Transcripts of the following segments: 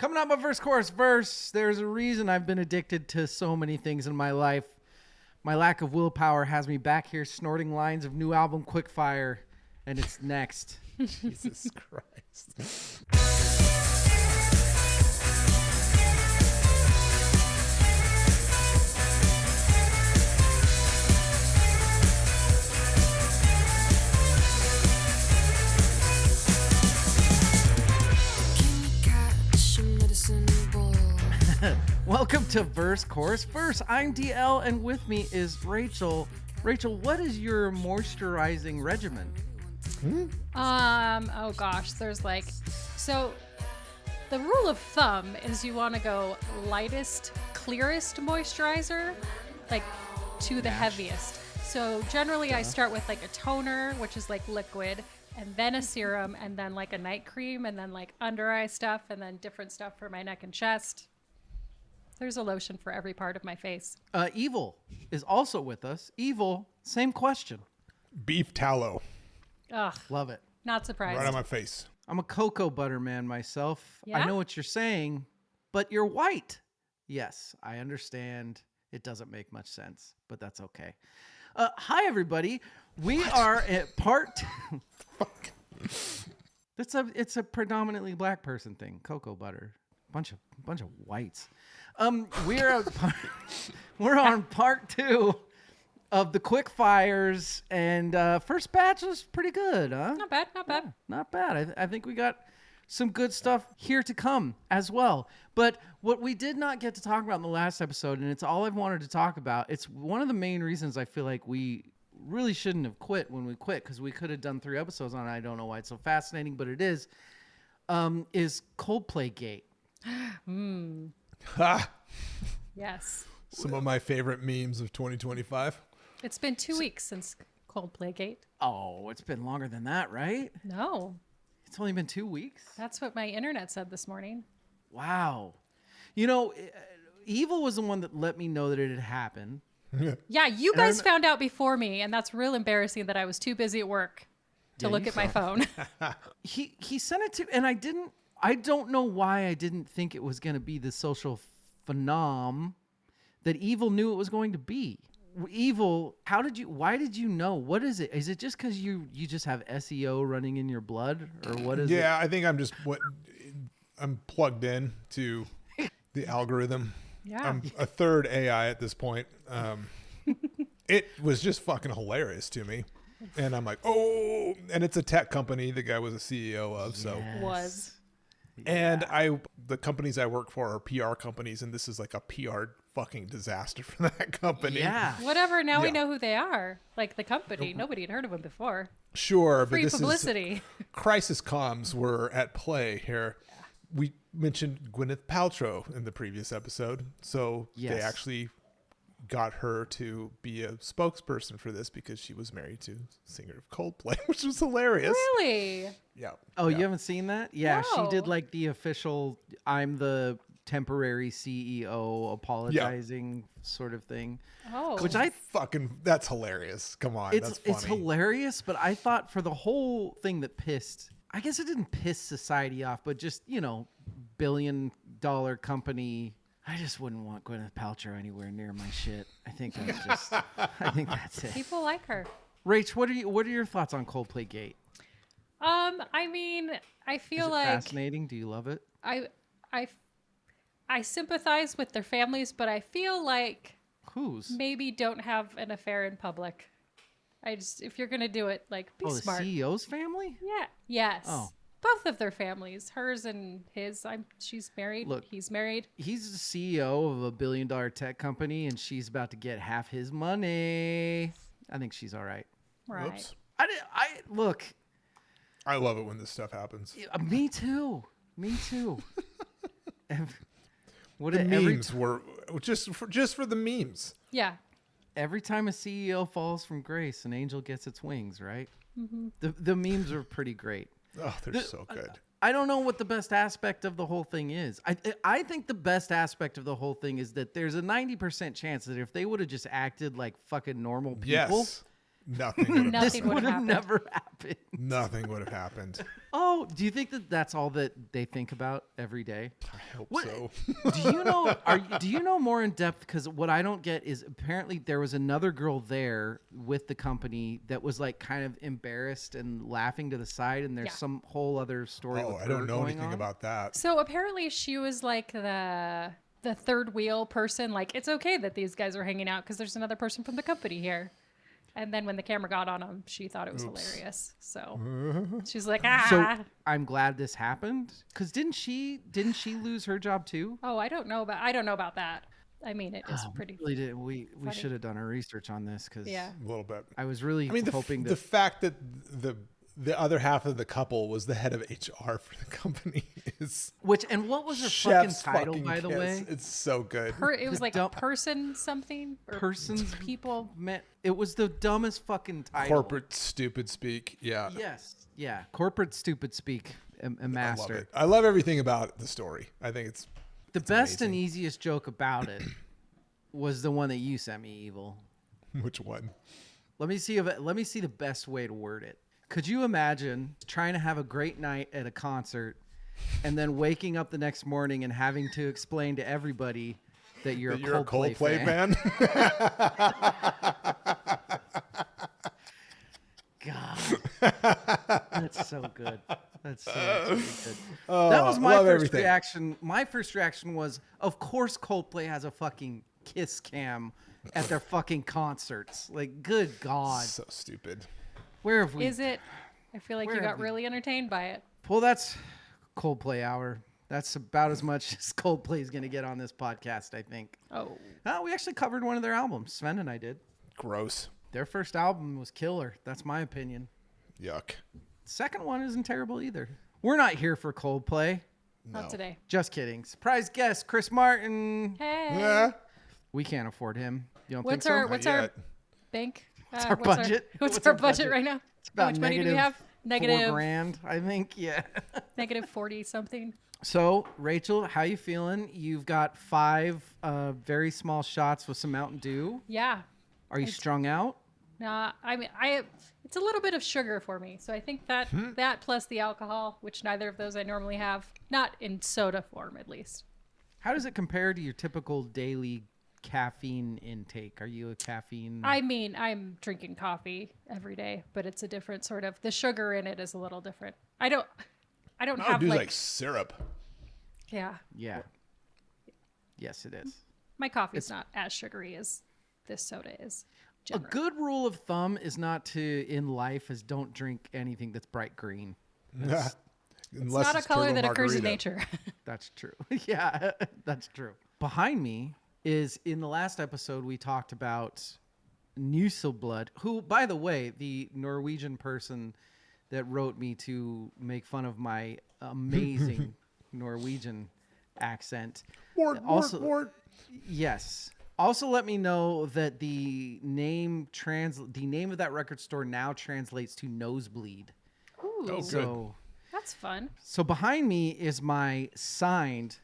Coming up on Verse Chorus Verse, there's a reason I've been addicted to so many things in my life. My lack of willpower has me back here snorting lines of new album Quickfire, and it's next. Jesus Christ. Welcome to Verse Chorus Verse. I'm DL, and with me is Rachel. Rachel, what is your moisturizing regimen? Oh gosh, there's so the rule of thumb is you want to go lightest, clearest moisturizer, to the heaviest. So generally I start with a toner, which is liquid, and then a serum, and then a night cream, and then under eye stuff, and then different stuff for my neck and chest. There's a lotion for every part of my face. Evil is also with us. Evil, same question. Beef tallow. Ugh, Love it. not surprised. Right on my face. I'm a cocoa butter man myself. Yeah? I know what you're saying, but you're white. Yes, I understand. It doesn't make much sense, but that's okay. Hi, everybody. We are at part... Fuck. It's a predominantly black person thing. Cocoa butter. Bunch of whites. We're on part 2 of the Quickfires, and first batch was pretty good, huh? Not bad, not bad. Yeah, not bad. I think we got some good stuff here to come as well. But what we did not get to talk about in the last episode, and it's all I've wanted to talk about, it's one of the main reasons I feel like we really shouldn't have quit when we quit, because we could have done 3 episodes on it. I don't know why it's so fascinating, but it is Coldplay Gate. Ha! Yes. Some of my favorite memes of 2025. It's been 2 weeks since Coldplay Gate. Oh, it's been longer than that, right? No, It's only been 2 weeks. that's what my internet said this morning. Wow. You know, Evil was the one that let me know that it had happened. Yeah, you guys found out before me, and that's real embarrassing that I was too busy at work to look at my phone. He sent it to, and I don't know why I didn't think it was going to be the social phenom that Evil knew it was going to be. Evil, why did you know? What is it? Is it just because you just have SEO running in your blood, or what is it? Yeah, I think I'm plugged in to the algorithm. Yeah. I'm a third AI at this point. It was just fucking hilarious to me. And I'm like, oh, and it's a tech company the guy was a CEO of. So, Was. and the companies I work for are PR companies, and this is like a PR fucking disaster for that company. Yeah. Whatever, now we Yeah. know who they are. The company. Nobody had heard of them before. Sure, Free but this publicity. is crisis comms were at play here. We mentioned Gwyneth Paltrow in the previous episode, so Yes. they actually got her to be a spokesperson for this because she was married to singer of Coldplay, which was hilarious. Really? Yeah. Oh, yeah. you haven't seen that? Yeah, she did No. the official I'm the temporary CEO apologizing sort of thing. Oh. Which I That's hilarious. Come on, that's funny. it's hilarious, but I thought for the whole thing that pissed, I guess it didn't piss society off, but just, billion-dollar company, I just wouldn't want Gwyneth Paltrow anywhere near my shit. I think that's it. People like her. Rach, what are your thoughts on Coldplay Gate? I mean, I Is feel it like fascinating? Do you love it? I sympathize with their families, but I feel like Whose? maybe don't have an affair in public. If you're gonna do it, be The smart. CEO's family? Yeah. Yes. Oh. Both of their families, hers and his. She's married. Look, he's married. He's the CEO of a billion-dollar tech company, and she's about to get half his money. I think she's all right. Right. Whoops. Look. I love it when this stuff happens. Me too. What The every memes were just for the memes. Yeah. every time a CEO falls from grace, an angel gets its wings, right? Mm-hmm. The memes are pretty great. Oh, they're so good. I don't know what the best aspect of the whole thing is. I think the best aspect of the whole thing is that there's a 90% chance that if they would have just acted like fucking normal people, Nothing would have This Nothing would would have have happened. never happened. Nothing would have happened. Oh, do you think that that's all that they think about every day? I hope What- so. Do you know? Do you know more in depth? Because what I don't get is apparently there was another girl there with the company that was like kind of embarrassed and laughing to the side, and there's Yeah. some whole other story. Oh, with I don't her know going anything on. about that. So apparently she was like the third wheel person. Like, it's okay that these guys are hanging out because there's another person from the company here. And then when the camera got on them, she thought it was hilarious. So she's like, ah. So I'm glad this happened because didn't she lose her job too? Oh, I don't know about that. I mean, it is pretty. Really did. We funny. should have done our research on this because Yeah. A little bit. I was really I mean, hoping the that fact that the other half of the couple was the head of HR for the company is and what was her fucking chef's title, fucking by the kiss. way? It's so good. It was like dumb- person something. Or Persons people. meant it was the dumbest fucking title. Corporate stupid speak. Yeah. Yes. Yeah. Corporate stupid speak. A I love master. it. I love everything about the story. I think it's The best and amazing. easiest joke about it was the one that you sent me, Evil. which one? Let me see the best way to word it. Could you imagine trying to have a great night at a concert and then waking up the next morning and having to explain to everybody that you're, You're a a Coldplay Coldplay fan? fan? God. That's so good. That's so good. That Oh, was my love first everything. reaction. My first reaction was, of course Coldplay has a fucking kiss cam at their fucking concerts. Like, good God. So stupid. Where have we... Is it? I feel like Where you have got we- really entertained by it. Well, that's Coldplay hour. That's about as much as Coldplay is going to get on this podcast, I think. Oh. We actually covered one of their albums. Sven and I did. Gross. Their first album was killer. That's my opinion. Yuck. Second one isn't terrible either. We're not here for Coldplay. No. Not today. Just kidding. Surprise guest, Chris Martin. Hey. Yeah. We can't afford him. You don't What's think so? our Not what's yet. our bank? our budget? What's our budget right now? It's How about much money do we have? negative $4,000, I think. Yeah. Negative 40 something. So, Rachel, how you feeling? You've got 5 very small shots with some Mountain Dew. Yeah. Are you strung out? Nah, I mean, it's a little bit of sugar for me. So I think that that plus the alcohol, which neither of those I normally have, not in soda form at least. How does it compare to your typical daily caffeine intake? Are you a caffeine? I mean, I'm drinking coffee every day, but it's a different sort of, the sugar in it is a little different. I don't Mountain have Dew's like, like syrup. yeah, Yeah. Yes, it is. my coffee's not as sugary as this soda is. A generally. good rule of thumb is not to, in life, is don't drink anything that's bright green. Unless It's not a color turbo that occurs in margarita. nature. That's true. Yeah, that's true. Behind me is, in the last episode, we talked about Nuselblood, who, by the way, the Norwegian person that wrote me to make fun of my amazing Norwegian accent. Wart, Also- wart. Yes. Also, let me know that the name of that record store now translates to Nosebleed. Ooh, Oh, good. that's fun. So behind me is my signed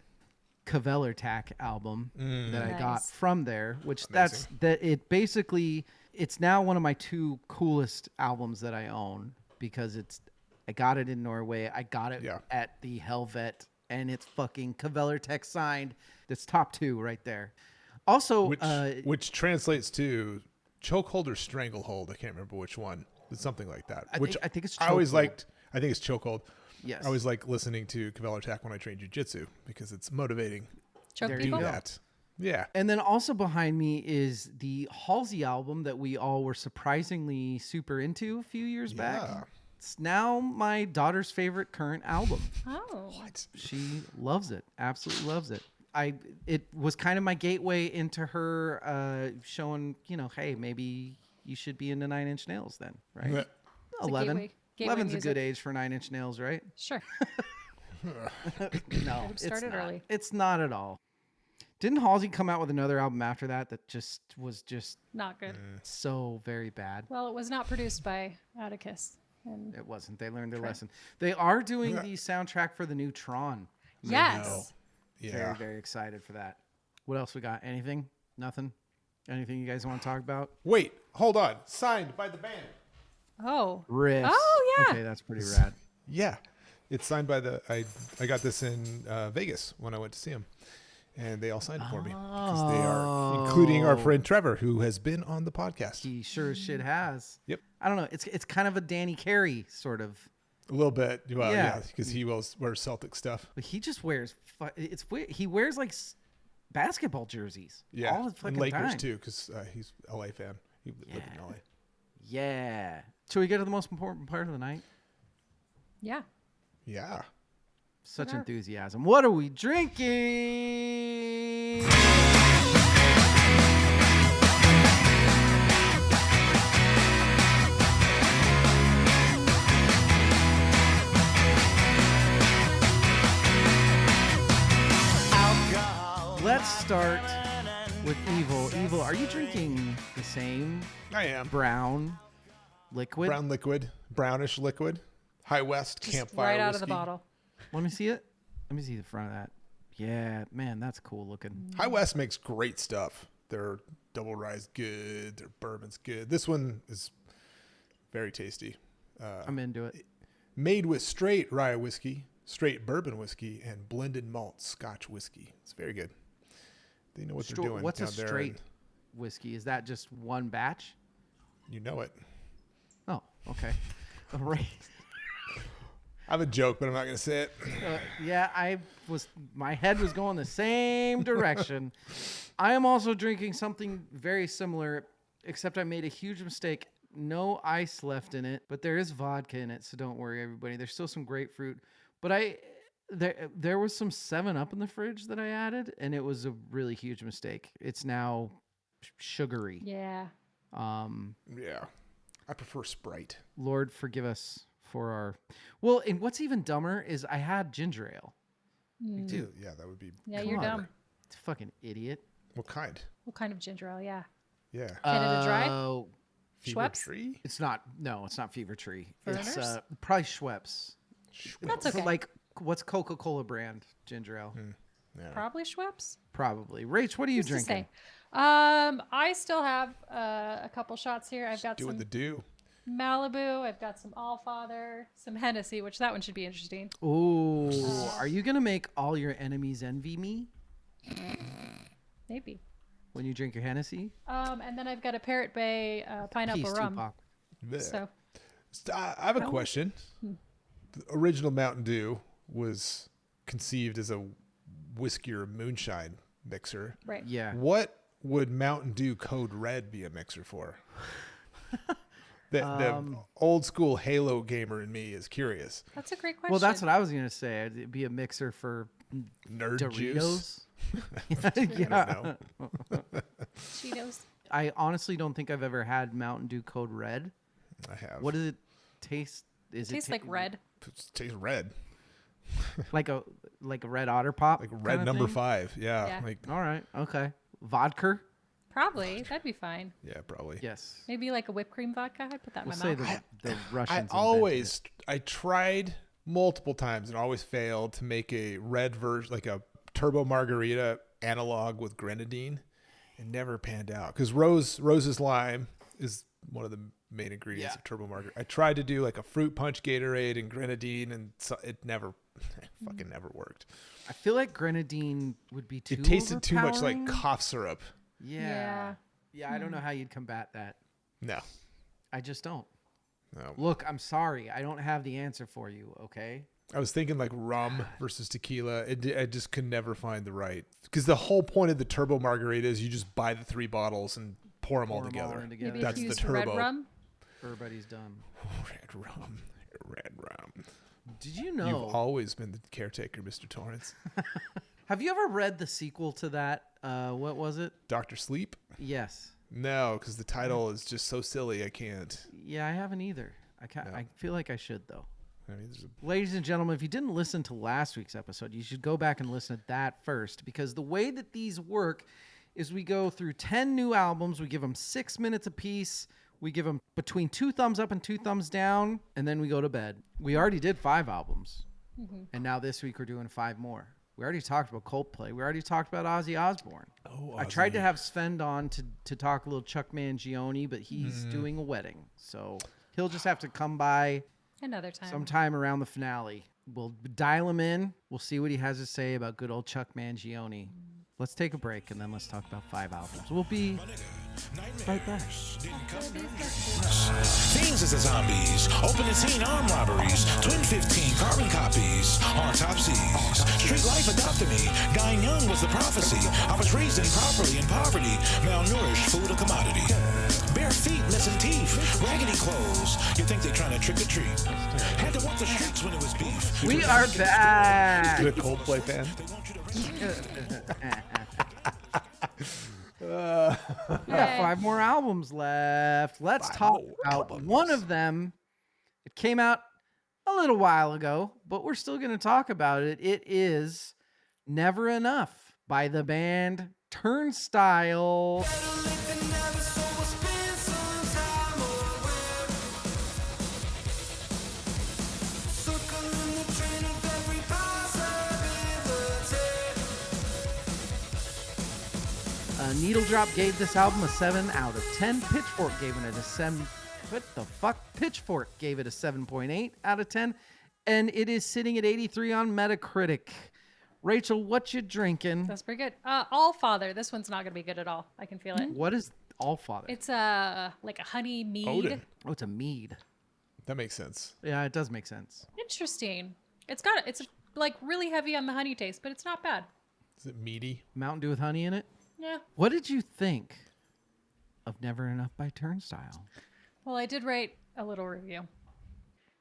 Kvelertak album that I got Nice. from there, which Amazing. it's now one of my 2 coolest albums that I own because I got it in Norway. I got it Yeah. at the Helvet, and it's fucking Kvelertak signed. That's top 2 right there. Also, Which translates to chokehold or stranglehold. I can't remember which one. It's something like that. I which think it's I always chokehold. liked. I think it's chokehold. Yes. I always like listening to Kvelertak when I train jujitsu because it's motivating. Choke There you Do people. go. that. Yeah. And then also behind me is the Halsey album that we all were surprisingly super into a few years Yeah. back. It's now my daughter's favorite current album. Oh, She loves it, absolutely loves it. It was kind of my gateway into her showing, hey, maybe you should be into 9 Inch Nails then, right? Yeah. 11. gateway 11's a music. good age for 9 Inch Nails, right? sure. No, it's started not. early. It's not at all. Didn't Halsey come out with another album after that was just Not good. so very bad? Well, it was not produced by Atticus. And It wasn't. They learned their lesson. They are doing the soundtrack for the new Tron. yes. Yeah. Very, very excited for that. What else we got? Anything? Nothing? Anything you guys want to talk about? Wait, hold on. Signed by the band. Oh. Riffs. Oh, yeah. Okay, that's pretty rad. Yeah, it's signed by the. I got this in Vegas when I went to see them, and they all signed it for me because they are, including our friend Trevor, who has been on the podcast. He sure as shit has. Yep, I don't know. It's kind of a Danny Carey sort of. a little bit. Well, Yeah. yeah, because he wears Celtic stuff. But he just wears. It's weird. He wears like basketball jerseys. Yeah, all the fucking and Lakers time. too, because he's a LA fan. He lived in LA. Yeah. Should we get to the most important part of the night? Yeah. Yeah. Such Sure. enthusiasm. What are we drinking? Let's start with Evil. Evil, are you drinking the same I am. brown liquid? Brown liquid, brownish liquid, High West Just campfire right out of whiskey. the bottle. Let me see it. Let me see the front of that. Yeah, man, that's cool looking. High West makes great stuff. Their double rye's good. Their bourbon's good. This one is very tasty. I'm into it. Made with straight rye whiskey, straight bourbon whiskey, and blended malt Scotch whiskey. It's very good. They know what they're doing. What's a down there, straight and whiskey? Is that just one batch? You know it. Oh, okay. All right. I have a joke, but I'm not going to say it. Yeah, my head was going the same direction. I am also drinking something very similar, except I made a huge mistake. No ice left in it, but there is vodka in it, so don't worry, everybody. There's still some grapefruit, but there was some 7-Up in the fridge that I added, and it was a really huge mistake. It's now sugary. Yeah. Yeah. I prefer Sprite. Lord forgive us for our. Well, and what's even dumber is I had ginger ale. Dude, yeah, that would be. Yeah, Come you're on. dumb. It's a fucking idiot. What kind? What kind of ginger ale? Yeah. Yeah. Get it a dry? Oh, Fever Schweppes? Tree? it's not. No, it's not Fever Tree. It's Burners? probably Schweppes. That's But okay. like, what's Coca-Cola brand ginger ale? Yeah. Probably Schweppes. Probably. Rach, what are you Who's to drinking? say? I still have a couple shots here. I've got Doing some the do. Malibu. I've got some Allfather, some Hennessy, which that one should be interesting. Ooh, are you gonna make all your enemies envy me Maybe. when you drink your Hennessy? And then I've got a Parrot Bay pineapple Peace, rum. Tupac. Yeah. So I have a question. The original Mountain Dew was conceived as a whiskey or moonshine mixer. right. Yeah. What would Mountain Dew Code Red be a mixer for? The old school Halo gamer in me is curious. That's a great question. Well, that's what I was gonna say. It'd be a mixer for Nerd juice. Doritos. Yeah. I don't know. Cheetos. I honestly don't think I've ever had Mountain Dew Code Red. I have. What does it taste? Is Tastes it like red. It tastes red. like a Red Otter Pop? Like red kinda number thing? 5. Yeah. Yeah. Like All right. Okay. Vodka? Probably. That'd be fine. yeah, probably. Yes. Maybe like a whipped cream vodka. I'd put that in We'll my say mouth. the Russians. I tried multiple times and always failed to make a red version, like a turbo margarita analog with grenadine. It never panned out because Rose's Lime is one of the main ingredients Yeah. of turbo margarita. I tried to do like a fruit punch Gatorade and grenadine, and it fucking never worked. I feel like grenadine would be too. It tasted too much like overpowering. cough syrup. Yeah. Yeah. I don't know how you'd combat that. No, I just don't. no. Look, I'm sorry. I don't have the answer for you. Okay. I was thinking like rum versus tequila. I just could never find the right, because the whole point of the turbo margarita is you just buy the 3 bottles and pour them all Pour 'em all together. in together. Maybe That's if you the used red turbo. rum. Everybody's done. Red rum. Did you know? You've always been the caretaker, Mr. Torrance. Have you ever read the sequel to that? What was it? Dr. Sleep? Yes. No, because the title is just so silly. I can't. Yeah, I haven't either. I feel like I should though. I mean, there's Ladies and gentlemen, if you didn't listen to last week's episode, you should go back and listen to that first, because the way that these work is we go through 10 new albums. We give them 6 minutes apiece. We give them between 2 thumbs up and 2 thumbs down, and then we go to bed. We already did 5 albums, and now this week we're doing 5 more. We already talked about Coldplay. We already talked about Ozzy Osbourne. Oh, I Ozzy. tried to have Sven on to talk a little Chuck Mangione, but he's doing a wedding. So he'll just have to come by Another time. sometime around the finale. We'll dial him in. We'll see what he has to say about good old Chuck Mangione. Let's take a break, and then let's talk about 5 albums. We'll be right back. Fiends as the zombies, open and scene armed robberies, twin 15 carbon copies, autopsies. Street life adopted me, dying young was the prophecy. I was raised improperly in poverty, malnourished, food a commodity. Bare feet, missing teeth, raggedy clothes. You think they trying to trick or treat? Had to walk the streets when it was beef. We are back. You a Coldplay fan? Yeah, 5 more albums left. Let's talk more about albums. one of them. It came out a little while ago, but we're still going to talk about it. It is Never Enough by the band Turnstile. Needle Drop gave this album a 7 out of 10. Pitchfork gave it a 7. What the fuck? Pitchfork gave it a 7.8 out of 10. And it is sitting at 83 on Metacritic. Rachel, what you drinking? That's pretty good. All Father. This one's not going to be good at all. I can feel it. What is Allfather? It's like a honey mead. Odin. Oh, it's a mead. That makes sense. Yeah, it does make sense. Interesting. It's like really heavy on the honey taste, but it's not bad. Is it meaty? Mountain Dew with honey in it. Yeah. What did you think of Never Enough by Turnstile? Well, I did write a little review.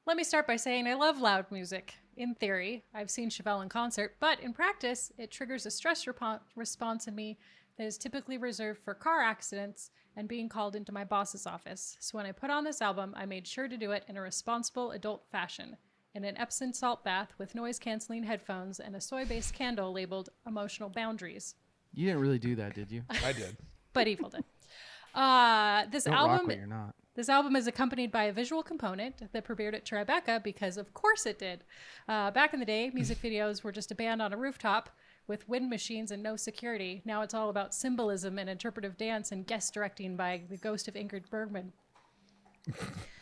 Let me start by saying I love loud music. In theory, I've seen Chevelle in concert, but in practice, it triggers a stress response in me that is typically reserved for car accidents and being called into my boss's office. So when I put on this album, I made sure to do it in a responsible adult fashion, in an Epsom salt bath with noise-canceling headphones and a soy-based candle labeled Emotional Boundaries. You didn't really do that, did you? I did. But Evil did. This Don't rock album when you're not. This album is accompanied by a visual component that premiered at Tribeca because of course it did. Back in the day, music videos were just a band on a rooftop with wind machines and no security. Now it's all about symbolism and interpretive dance and guest directing by the ghost of Ingrid Bergman.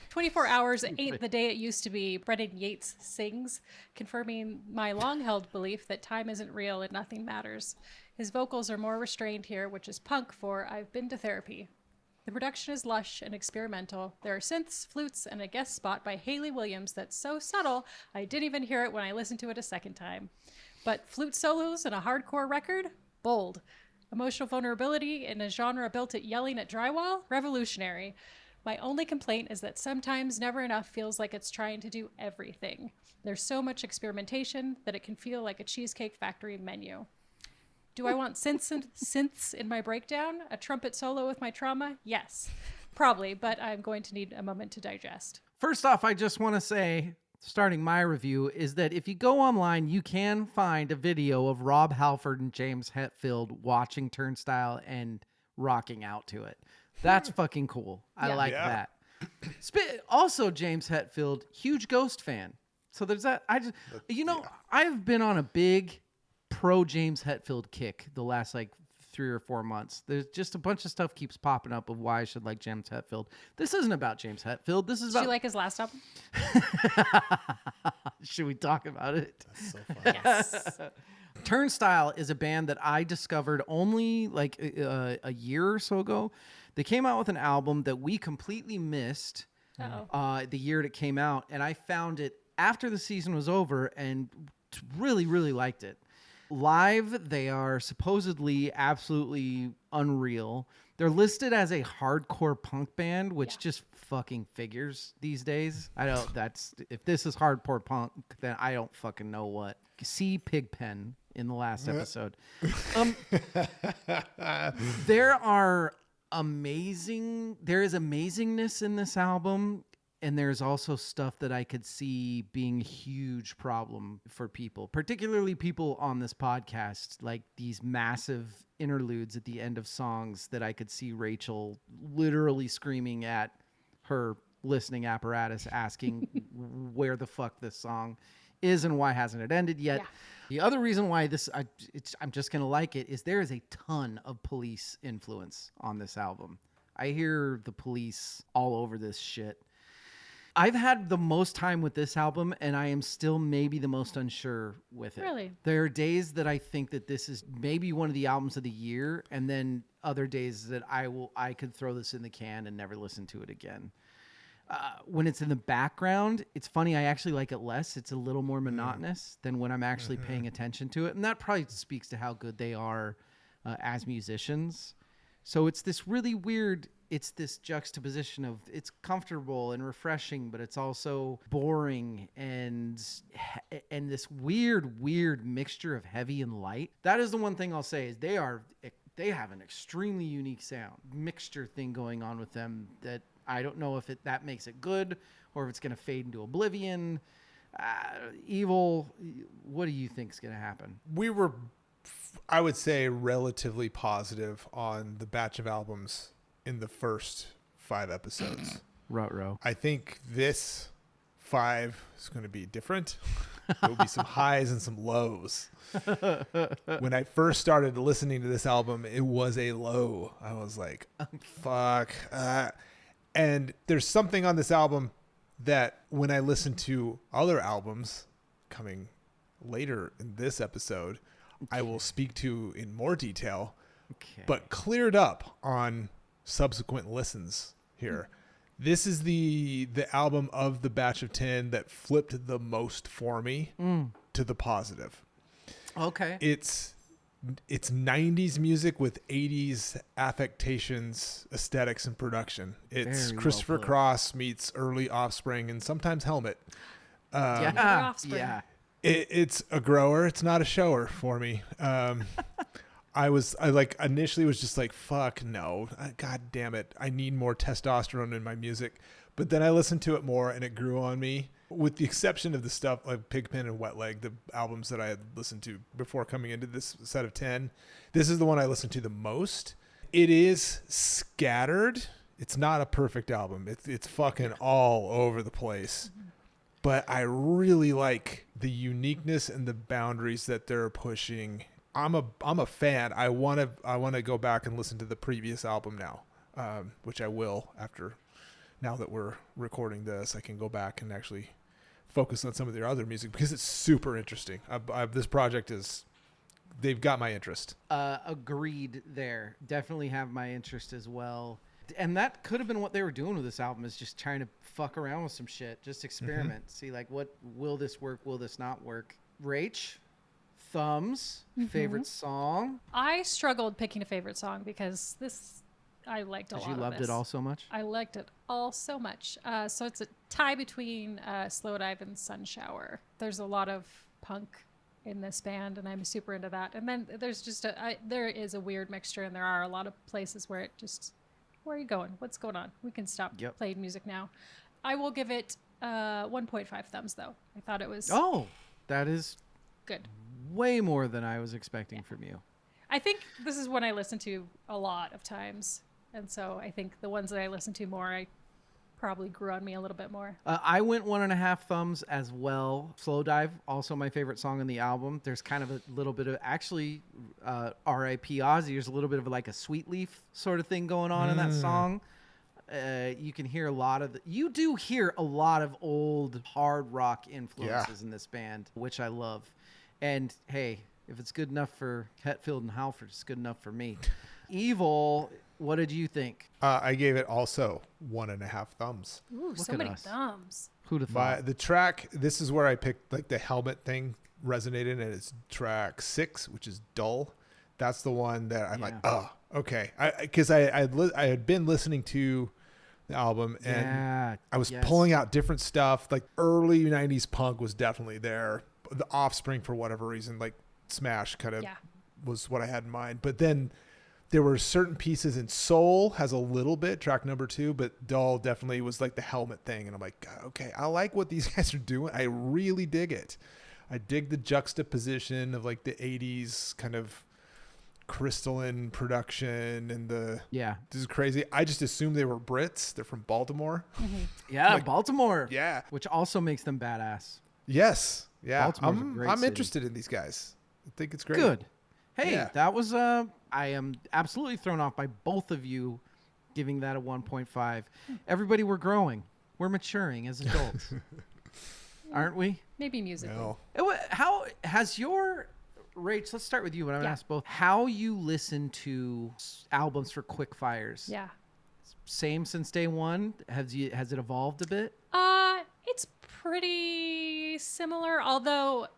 24 hours ain't the day it used to be, Brendan Yates sings, confirming my long-held belief that time isn't real and nothing matters. His vocals are more restrained here, which is punk for I've been to therapy. The production is lush and experimental. There are synths, flutes, and a guest spot by Hayley Williams that's so subtle I didn't even hear it when I listened to it a second time. But flute solos in a hardcore record? Bold. Emotional vulnerability in a genre built at yelling at drywall? Revolutionary. My only complaint is that sometimes Never Enough feels like it's trying to do everything. There's so much experimentation that it can feel like a Cheesecake Factory menu. Do I want synths in my breakdown? A trumpet solo with my trauma? Yes, probably, but I'm going to need a moment to digest. First off, I just want to say, starting my review, is that if you go online, you can find a video of Rob Halford and James Hetfield watching Turnstile and rocking out to it. That's fucking cool. I Yeah. like Yeah. that. Also, James Hetfield, huge Ghost fan. So there's that. I've been on a big pro James Hetfield kick the last 3 or 4 months. There's just a bunch of stuff keeps popping up of why I should like James Hetfield. This isn't about James Hetfield. This is Did about. you like his last album? Should we talk about it? That's so funny. Yes. Turnstile is a band that I discovered only a year or so ago. They came out with an album that we completely missed the year it came out, and I found it after the season was over and really, really liked it. Live, they are supposedly absolutely unreal. They're listed as a hardcore punk band, which just fucking figures these days. If this is hardcore punk, then I don't fucking know what. See Pigpen in the last episode. There is amazingness in this album, and there's also stuff that I could see being a huge problem for people, particularly people on this podcast, like these massive interludes at the end of songs that I could see Rachel literally screaming at her listening apparatus asking where the fuck this song is and why hasn't it ended yet. Yeah. The other reason why I'm just going to like it is there is a ton of Police influence on this album. I hear the Police all over this shit. I've had the most time with this album, and I am still maybe the most unsure with it. Really? There are days that I think that this is maybe one of the albums of the year, and then other days that I could throw this in the can and never listen to it again. When it's in the background, it's funny. I actually like it less. It's a little more monotonous than when I'm actually paying attention to it, and that probably speaks to how good they are as musicians. So it's this really weird. It's this juxtaposition of it's comfortable and refreshing, but it's also boring and this weird mixture of heavy and light. That is the one thing I'll say is they have an extremely unique sound mixture thing going on with them that I don't know if that makes it good or if it's going to fade into oblivion. Evil, what do you think is going to happen? We were, I would say, relatively positive on the batch of albums in the first 5 episodes. Ruh-roh. I think this 5 is going to be different. There will be some highs and some lows. When I first started listening to this album, it was a low. I was like, fuck. And there's something on this album that when I listen to other albums coming later in this episode, I will speak to in more detail, but cleared up on subsequent listens here. This is the album of the batch of 10 that flipped the most for me to the positive. Okay. It's 90s music with 80s affectations, aesthetics, and production. It's Very Christopher well put. Cross meets early Offspring and sometimes Helmet. Offspring. Yeah. It's a grower. It's not a shower for me. I initially was just like, fuck no, God damn it. I need more testosterone in my music. But then I listened to it more and it grew on me, with the exception of the stuff like Pigpen and Wet Leg, the albums that I had listened to before coming into this set of 10. This is the one I listened to the most. It is scattered. It's not a perfect album. It's fucking all over the place. But I really like the uniqueness and the boundaries that they're pushing. I'm a fan. I want to go back and listen to the previous album now, which I will after. Now that we're recording this, I can go back and actually focus on some of their other music because it's super interesting. This project they've got my interest. Agreed there. Definitely have my interest as well. And that could have been what they were doing with this album, is just trying to fuck around with some shit, just experiment, see like what will this work, will this not work. Rach, thumbs, favorite song? I struggled picking a favorite song because I liked a lot of this. You loved it all so much? I liked it all so much. So it's a tie between Slow Dive and Sun Shower. There's a lot of punk in this band, and I'm super into that. And then there's just there is a weird mixture, and there are a lot of places where it just, where are you going? What's going on? We can stop playing music now. I will give it 1.5 thumbs, though. I thought it was that is good. Way more than I was expecting from you. I think this is one I listen to a lot of times. And so I think the ones that I listen to more, I probably grew on me a little bit more. I went 1.5 thumbs as well. Slow Dive, also my favorite song on the album. There's kind of a little bit of, actually, R.I.P. Ozzy, there's a little bit of like a Sweet Leaf sort of thing going on in that song. You can hear you do hear a lot of old hard rock influences in this band, which I love. And hey, if it's good enough for Hetfield and Halford, it's good enough for me. Evil, what did you think? I gave it also 1.5 thumbs. Ooh, Look so at many us. thumbs. Who'd have thought? The track, this is where I picked like the Helmet thing resonated, and it's track 6, which is Dull. That's the one that I'm like, oh, okay. Because I had been listening to the album, and I was pulling out different stuff. Like early 90s punk was definitely there. The Offspring, for whatever reason, like Smash kind of was what I had in mind. But then there were certain pieces in Soul has a little bit, track number 2, but Dull definitely was like the Helmet thing. And I'm like, okay, I like what these guys are doing. I really dig it. I dig the juxtaposition of like the 80s kind of crystalline production and this is crazy. I just assumed they were Brits. They're from Baltimore. Yeah, like, Baltimore. Yeah. Which also makes them badass. Yes. Yeah, Baltimore's a great I'm city. interested in these guys. I think it's great. Good. Hey, Yeah. that was I am absolutely thrown off by both of you giving that a 1.5. Everybody, we're growing. We're maturing as adults. Aren't we? Maybe musically. No. How has your Rach, let's start with you, but I'm going to Yeah. ask both. How you listen to albums for Quickfires? Yeah. Same since day one? Has it evolved a bit? It's pretty similar, although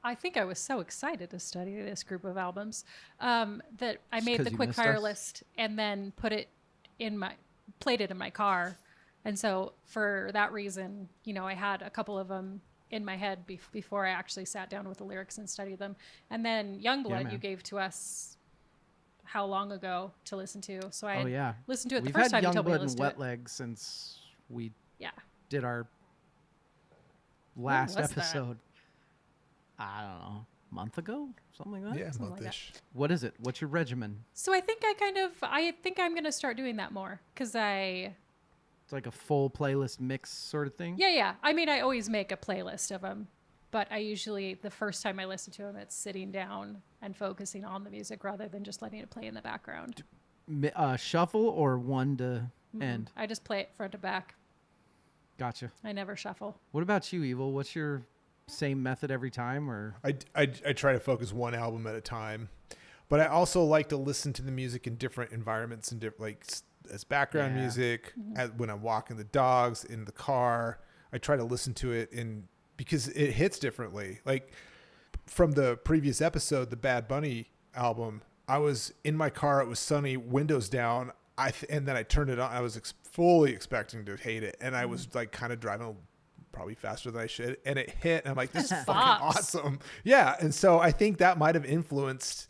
I think I was so excited to study this group of albums that I Just made 'cause the you missed Quickfire us? list and then played it in my car. And so for that reason, I had a couple of them in my head before I actually sat down with the lyrics and studied them. And then Youngblood, man. you gave to us how long ago to listen to. So I Oh, yeah. listened to it We've the first had time you told me to Youngblood listen and to Wet it. Legs since we Yeah. did our last was that? episode. I don't know, a month ago, something like that. Yeah, Something like month-ish. What is it? What's your regimen? So I think I'm going to start doing that more because It's like a full playlist mix sort of thing. Yeah. I mean, I always make a playlist of them, but I usually, the first time I listen to them, it's sitting down and focusing on the music rather than just letting it play in the background. Shuffle or one to end? I just play it front to back. Gotcha. I never shuffle. What about you, Evil? What's your same method every time, or I try to focus one album at a time, but I also like to listen to the music in different environments and as background Yeah. music, when I'm walking the dogs, in the car. I try to listen to it because it hits differently. Like from the previous episode, the Bad Bunny album, I was in my car. It was sunny, windows down. And then I turned it on. I was fully expecting to hate it, and I was like kind of driving probably faster than I should, and it hit. And I'm like, this is fucking Bops. awesome. Yeah, and so I think that might have influenced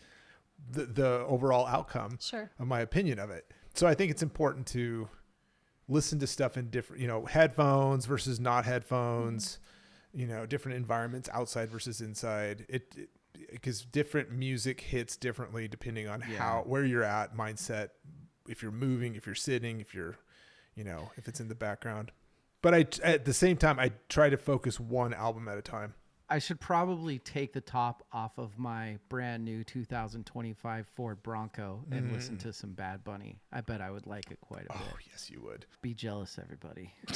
the overall outcome Sure. of my opinion of it. So I think it's important to listen to stuff in different, headphones versus not headphones, different environments, outside versus inside. Because different music hits differently depending on where you're at, mindset, if you're moving, if you're sitting, if you're, if it's in the background. But at the same time, I try to focus one album at a time. I should probably take the top off of my brand new 2025 Ford Bronco and listen to some Bad Bunny. I bet I would like it quite a bit. Oh, yes, you would. Be jealous, everybody. I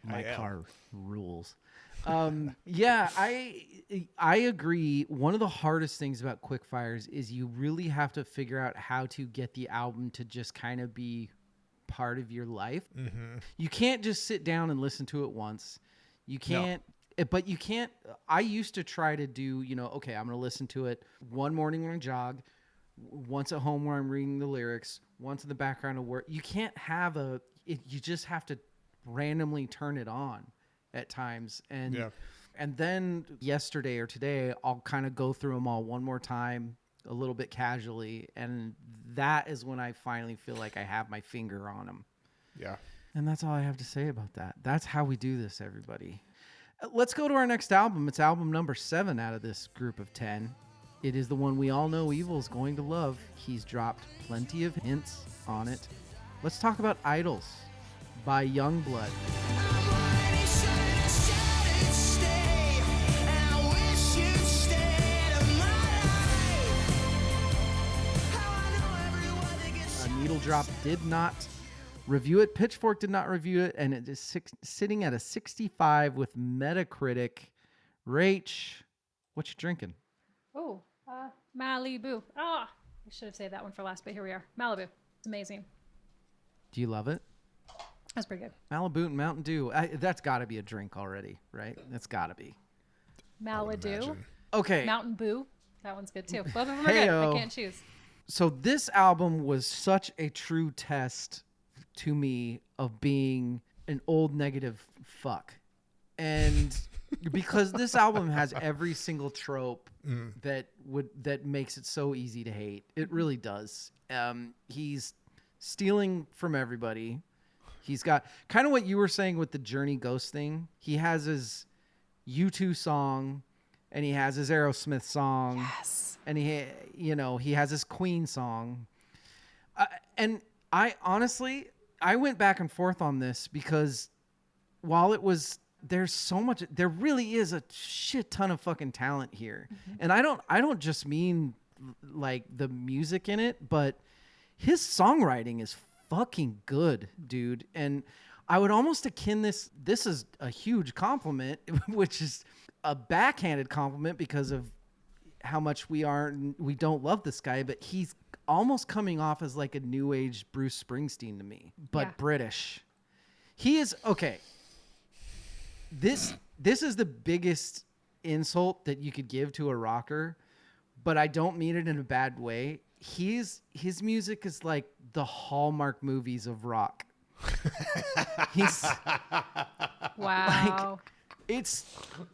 My am. car rules. Yeah, I agree. One of the hardest things about Quickfires is you really have to figure out how to get the album to just kind of be part of your life. Mm-hmm. You can't just sit down and listen to it once. You can't. But you can't. I used to try to do, okay, I'm going to listen to it one morning when I jog, once at home where I'm reading the lyrics, once in the background of work. You can't have you just have to randomly turn it on at times. And then yesterday or today, I'll kind of go through them all one more time, a little bit casually. And that is when I finally feel like I have my finger on them. Yeah. And that's all I have to say about that. That's how we do this, everybody. Let's go to our next album. It's album number 7 out of this group of 10. It is the one we all know Evil's going to love. He's dropped plenty of hints on it. Let's talk about Idols by Youngblood. Needle Drop did not review it. Pitchfork did not review it, and it is sitting at a 65 with Metacritic. Rach, what you drinking? Oh, Malibu. I should have saved that one for last, but here we are. Malibu. It's amazing. Do you love it? That's pretty good. Malibu and Mountain Dew. That's got to be a drink already, right? That's got to be. Malibu. Okay. Mountain Boo. That one's good too. Both of them are good. Hey-o. I can't choose. So this album was such a true test to me of being an old negative fuck. And because this album has every single trope that makes it so easy to hate. It really does. He's stealing from everybody. He's got kind of what you were saying with the Journey Ghost thing. He has his U2 song and he has his Aerosmith song. Yes. And he has his Queen song. And I honestly, I went back and forth on this because while it was there's so much. There really is a shit ton of fucking talent here, and I don't just mean like the music in it, but his songwriting is fucking good, dude. And I would almost akin this. This is a huge compliment, which is a backhanded compliment because of how much we don't love this guy, but he's almost coming off as like a new age Bruce Springsteen to me, but British. He is okay. This is the biggest insult that you could give to a rocker, but I don't mean it in a bad way. His music is like the Hallmark movies of rock. He's wow. Like, it's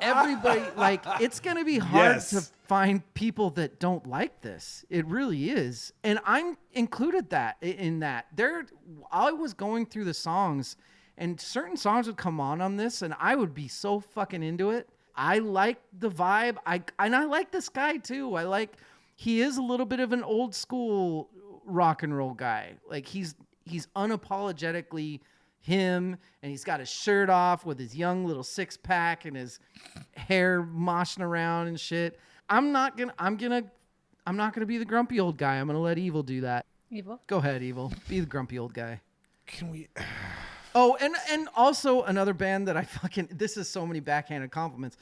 everybody like it's gonna be hard to find people that don't like this. It really is, and I'm included in that. I was going through the songs, and certain songs would come on this, and I would be so fucking into it. I like the vibe. I like this guy too. He is a little bit of an old school rock and roll guy. Like he's unapologetically him, and he's got his shirt off with his young little 6-pack and his hair moshing around and shit. I'm not gonna be the grumpy old guy. I'm gonna let Evil do that. Evil? Go ahead, Evil. Be the grumpy old guy. Can we? Oh, and also another band that this is so many backhanded compliments.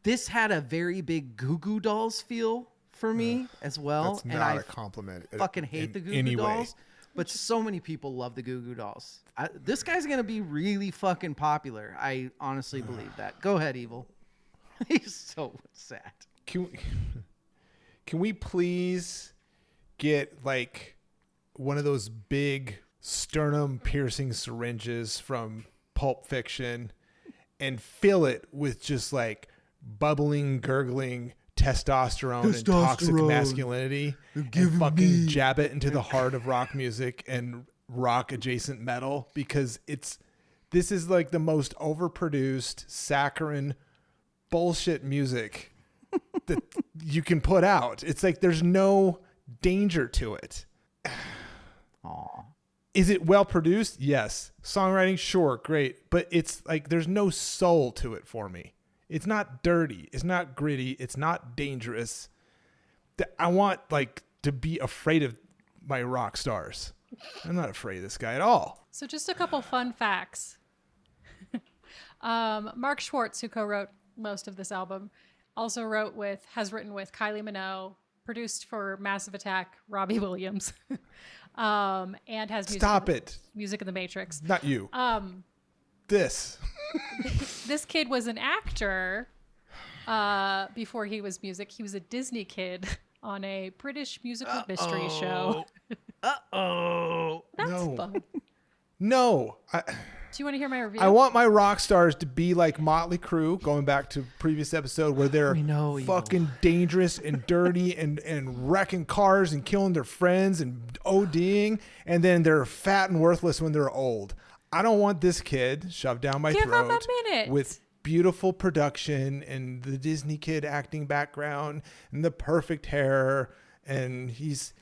This had a very big Goo Goo Dolls feel for me as well. That's not a compliment. Fucking hate the Goo Goo Dolls. But so many people love the Goo Goo Dolls. This guy's going to be really fucking popular. I honestly believe that. Go ahead, Evil. He's so sad. Can we please get like one of those big sternum piercing syringes from Pulp Fiction and fill it with just like bubbling, gurgling testosterone and toxic masculinity and fucking jab it into the heart of rock music and rock adjacent metal, because this is like the most overproduced saccharine bullshit music that you can put out. It's like there's no danger to it. Aw. Is it well produced? Yes. Songwriting, sure, great, but it's like there's no soul to it for me. It's not dirty. It's not gritty. It's not dangerous. I want like to be afraid of my rock stars. I'm not afraid of this guy at all. So just a couple fun facts. Mark Schwartz, who co-wrote most of this album, also has written with Kylie Minogue, produced for Massive Attack, Robbie Williams, and has music in the Matrix. Not you. This kid was an actor before he was music. He was a Disney kid on a British musical mystery show. Uh-oh. That's fun. No. Do you want to hear my review? I want my rock stars to be like Motley Crue, going back to previous episode, where they're fucking dangerous and dirty and wrecking cars and killing their friends and ODing, and then they're fat and worthless when they're old. I don't want this kid shoved down my throat. Give him a minute. With beautiful production and the Disney kid acting background and the perfect hair, and he's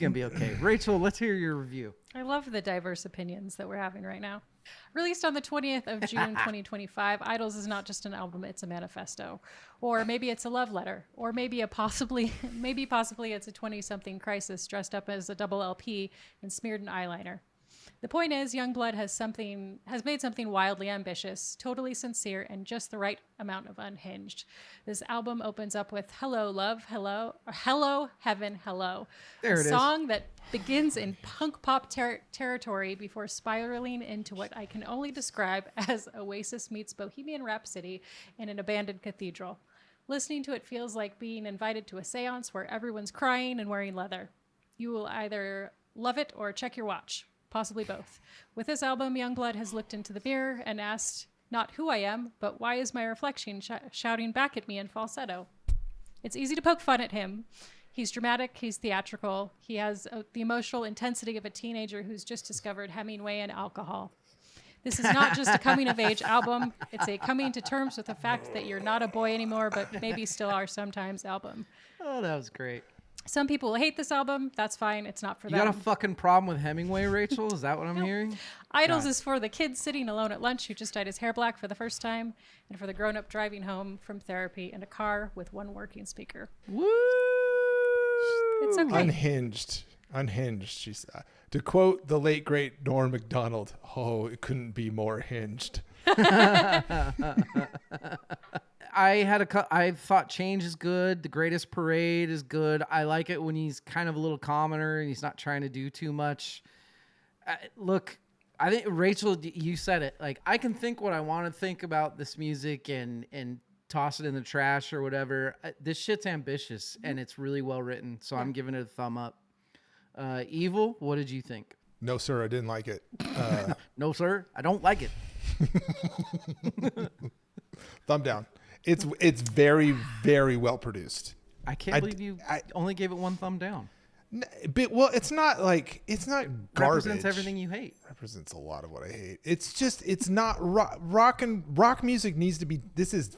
gonna be okay. Rachel, let's hear your review. I love the diverse opinions that we're having right now. Released on the 20th of June 2025, Idols is not just an album, it's a manifesto. Or maybe it's a love letter. Or maybe possibly it's a 20-something crisis dressed up as a double LP and smeared in eyeliner. The point is, Youngblood has made something wildly ambitious, totally sincere, and just the right amount of unhinged. This album opens up with "Hello, Love, Hello," or "Hello, Heaven, Hello," a song that begins in punk pop territory before spiraling into what I can only describe as Oasis meets Bohemian Rhapsody in an abandoned cathedral. Listening to it feels like being invited to a seance where everyone's crying and wearing leather. You will either love it or check your watch. Possibly both. With this album, Youngblood has looked into the mirror and asked not who I am, but why is my reflection shouting back at me in falsetto? It's easy to poke fun at him. He's dramatic, he's theatrical, he has the emotional intensity of a teenager who's just discovered Hemingway and alcohol. This is not just a coming-of-age album, it's a coming to terms with the fact that you're not a boy anymore, but maybe still are sometimes album. Oh, that was great. Some people will hate this album. That's fine. It's not for You them. got a fucking problem with Hemingway, Rachel? Is that what I'm hearing? Idols is for the kid sitting alone at lunch who just dyed his hair black for the first time, and for the grown-up driving home from therapy in a car with one working speaker. Woo! It's okay. Unhinged. She said. To quote the late great Norm Macdonald, "Oh, it couldn't be more hinged." I thought Change is good. The Greatest Parade is good. I like it when he's kind of a little commoner and he's not trying to do too much. Look, I think Rachel, you said it. Like, I can think what I want to think about this music and toss it in the trash or whatever. This shit's ambitious and it's really well written. So I'm giving it a thumb up. Evil, what did you think? No, sir, I didn't like it. No, sir, I don't like it. Thumb down. It's very, very well produced. I can't believe you only gave it one thumb down. But, well, it's not garbage. Represents everything you hate. Represents a lot of what I hate. It's not rock music needs to be. This is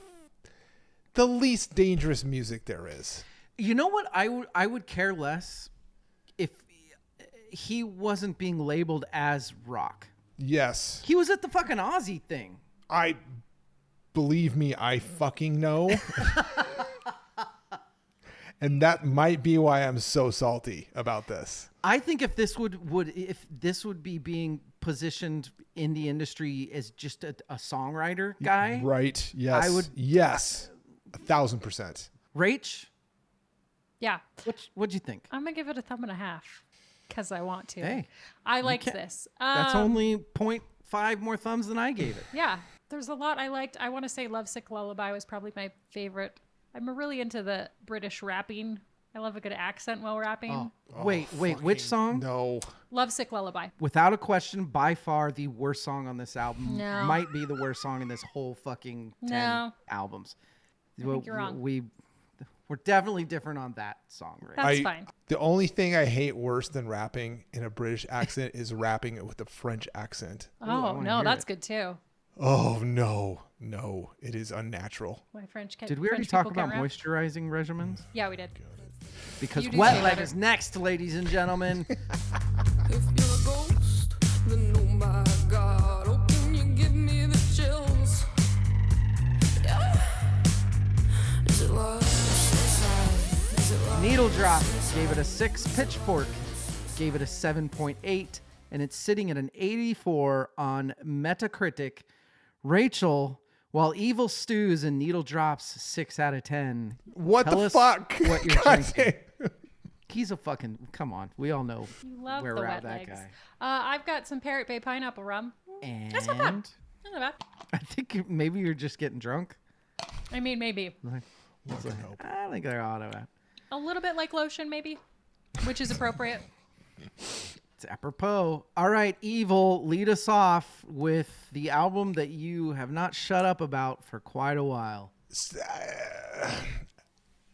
the least dangerous music there is. You know what? I would care less if he wasn't being labeled as rock. Yes. He was at the fucking Ozzy thing. Believe me, I fucking know. And that might be why I'm so salty about this. I think if this would be being positioned in the industry as just a songwriter guy. Right. Yes. I would. Yes. 1,000%. Rach, Yeah. what'd you think? I'm going to give it a thumb and a half because I want to. Hey, I liked this. That's only 0.5 more thumbs than I gave it. Yeah. There's a lot I liked. I want to say Lovesick Lullaby was probably my favorite. I'm really into the British rapping. I love a good accent while rapping. Wait, which song? No. Lovesick Lullaby. Without a question, by far the worst song on this album. No. Might be the worst song in this whole fucking 10 albums. I think you're wrong. We're definitely different on that song, right? That's fine. The only thing I hate worse than rapping in a British accent is rapping it with a French accent. Oh, no, that's good too. Oh, no. No, it is unnatural. My French Did we already talk about moisturizing regimens? Yeah, we did. Because You do wet say leg better. is next, ladies and gentlemen. If you're a ghost, then oh my God, oh can you give me the chills? Yeah. Is it love? Is it love? Needle Drop gave it a 6. Pitchfork gave it a 7.8. And it's sitting at an 84 on Metacritic. Rachel, while Evil Stews and Needle Drops 6 out of 10. What Tell the us fuck? What you're God drinking. damn. He's a fucking, come on. We all know You love where the we're wet at that legs. guy. I've got some Parrot Bay pineapple rum. And That's not bad. Not bad. I think maybe you're just getting drunk. I mean, maybe I think they're out of it. a little bit like lotion, maybe, which is appropriate. It's apropos. All right, Evil, lead us off with the album that you have not shut up about for quite a while.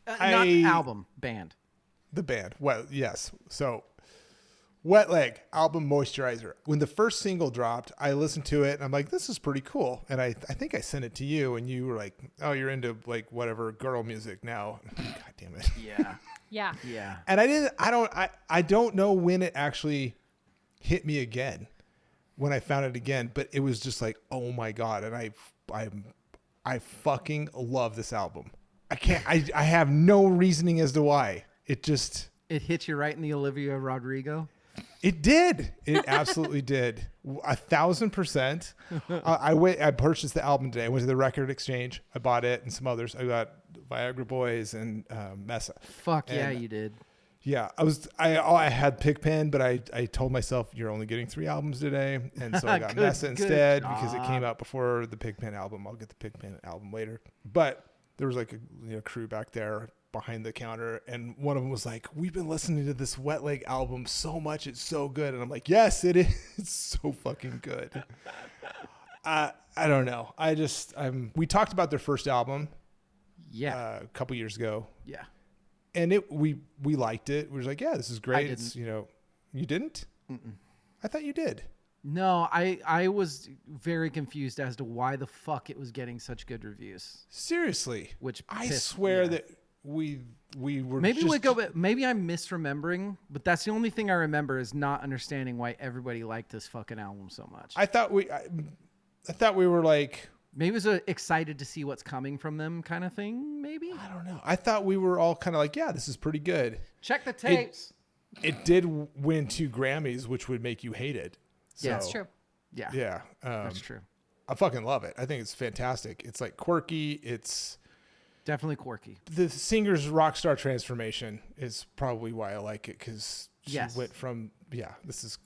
Not album, band. The band. Well, yes. So, Wet Leg album Moisturizer. When the first single dropped, I listened to it and I'm like, this is pretty cool. And I think I sent it to you and you were like, oh, you're into like whatever girl music now. God damn it. Yeah. Yeah. Yeah. And I don't know when it actually hit me again, when I found it again, but it was just like, oh my God. And I fucking love this album. I have no reasoning as to why. It hit you right in the Olivia Rodrigo. It did. It absolutely did. 1,000%. I purchased the album today. I went to the record exchange. I bought it and some others. I got Viagra Boys and Mesa. Fuck yeah, you did. Yeah, I had Pigpen, but I told myself you're only getting 3 albums today, and so I got Mesa instead because it came out before the Pigpen album. I'll get the Pigpen album later. But there was like a crew back there behind the counter, and one of them was like, "We've been listening to this Wet Leg album so much, it's so good." And I'm like, "Yes, it is. It's so fucking good." I don't know. We talked about their first album, Yeah. a couple years ago. Yeah. And we liked it. We were like, yeah, this is great. I It's, you didn't? Mm-mm. I thought you did. No, I was very confused as to why the fuck it was getting such good reviews. Seriously. Which I pissed- swear yeah. that we were Maybe just, maybe I'm misremembering, but that's the only thing I remember is not understanding why everybody liked this fucking album so much. I thought we were like, Maybe it was a excited to see what's coming from them kind of thing. Maybe I don't know. I thought we were all kind of like, yeah, this is pretty good. check the tapes. It did win 2 Grammys, which would make you hate it. So, Yeah, That's true. Yeah, Yeah. that's true. I fucking love it. I think it's fantastic. It's like quirky. It's Definitely quirky. the singer's rock star transformation is probably why I like it. Cause she Yes. went from, let's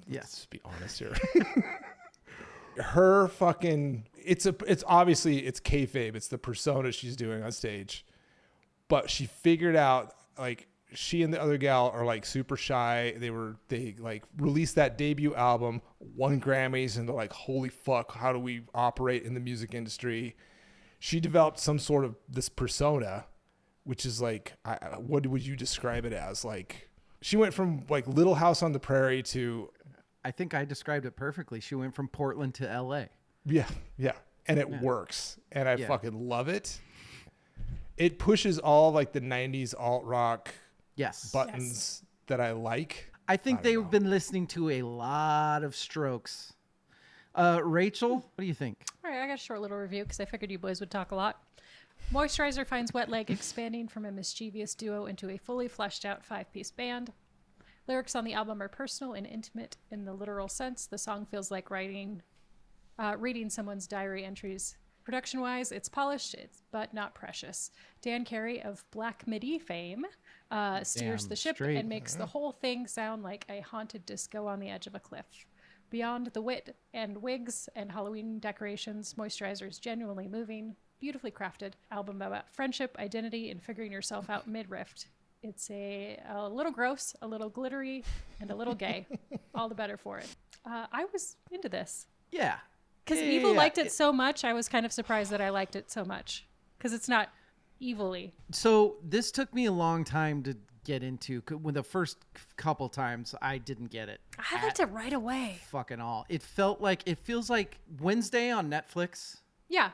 Yes. be honest here. Her fucking, it's obviously it's kayfabe. It's the persona she's doing on stage, but she figured out like she and the other gal are like super shy. They like released that debut album, won Grammys, and they're like, holy fuck, how do we operate in the music industry? She developed some sort of this persona, which is like, what would you describe it as? Like, she went from like Little House on the Prairie to, I think I described it perfectly. She went from Portland to LA. yeah, and it works, and I Yeah. fucking love it. It pushes all like the '90s alt rock Yes. buttons that I like. I think they've been listening to a lot of Strokes. Rachel, what do you think? All right, I got a short little review because I figured you boys would talk a lot. Moisturizer finds Wet Leg expanding from a mischievous duo into a fully fleshed out 5-piece band. Lyrics on the album are personal and intimate in the literal sense. The song feels like reading someone's diary entries. Production-wise, it's polished, but not precious. Dan Carey of Black Midi fame steers Damn the ship straight. and makes the whole thing sound like a haunted disco on the edge of a cliff. Beyond the wit and wigs and Halloween decorations, Moisturizer is genuinely moving, beautifully crafted album about friendship, identity, and figuring yourself out mid-rift. It's a little gross, a little glittery, and a little gay. All the better for it. I was into this. Yeah. Because Yeah, Evil yeah, liked yeah. it so much, I was kind of surprised that I liked it so much. Because it's not evilly. So this took me a long time to get into. When the first couple times, I didn't get it. I liked it right away. Fucking all. It feels like Wednesday on Netflix. Yeah.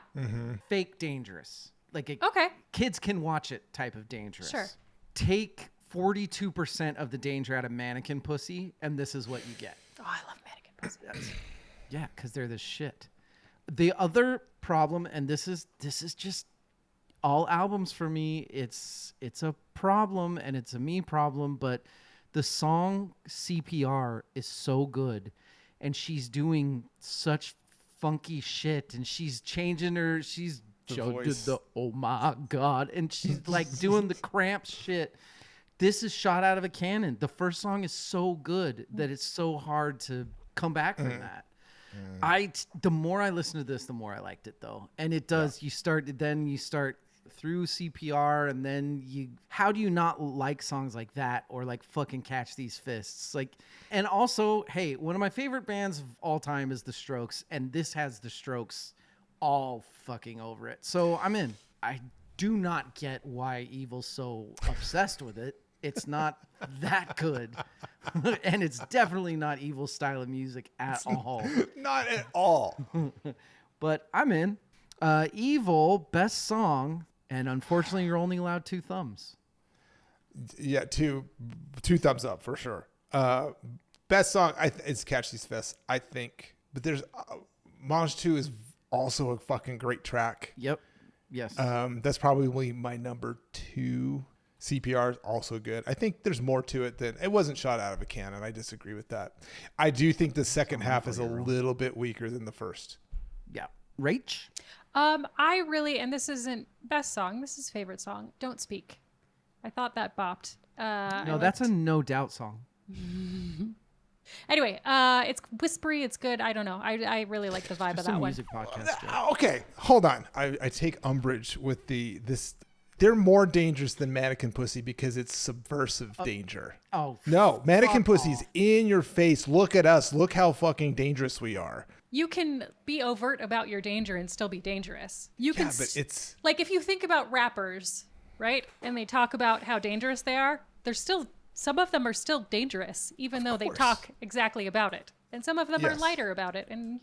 Fake dangerous. Like Okay. kids can watch it type of dangerous. Sure. Take 42% of the danger out of mannequin pussy, and this is what you get. Oh, I love Mannequin Pussy. Yeah, because they're the shit. The other problem, and this is just all albums for me, it's a problem and it's a me problem, but the song CPR is so good, and she's doing such funky shit, and she's changing her, she's voice. the oh my god, and she's like doing the Cramps shit. This is shot out of a cannon. The first song is so good that it's so hard to come back from that. The more I listen to this, the more I liked it though. And it does, you start through CPR, and then how do you not like songs like that, or like fucking Catch These Fists? Like, and also, hey, one of my favorite bands of all time is The Strokes, and this has The Strokes all fucking over it. So I'm in. I do not get why Evil's so obsessed with it. It's not that good. And it's definitely not Evil's style of music at all. Not at all. But I'm in. Evil, best song, and unfortunately you're only allowed 2 thumbs. Yeah, two thumbs up for sure. Best song, it's Catch These Fists, I think. But there's Mange 2 is also a fucking great track. Yep. Yes. That's probably my number 2. CPR is also good. I think there's more to it than it wasn't shot out of a cannon. I disagree with that. I do think the second half is a little bit weaker than the first. Yeah. Rach? I really, and this isn't best song, this is favorite song, Don't Speak. I thought that bopped. No, that's a No Doubt song. Anyway, it's whispery, it's good. I don't know. I really like the vibe of Just that a one. music podcast. Joe. Okay, hold on. I take umbrage with this. They're more dangerous than Mannequin Pussy because it's subversive danger. Oh, No, Mannequin Pussy's in your face. Look at us. Look how fucking dangerous we are. You can be overt about your danger and still be dangerous. You can, But it's like if you think about rappers, right? And they talk about how dangerous they are, they're still, some of them are still dangerous, even though they course. talk exactly about it. And some of them are Yes. lighter about it, and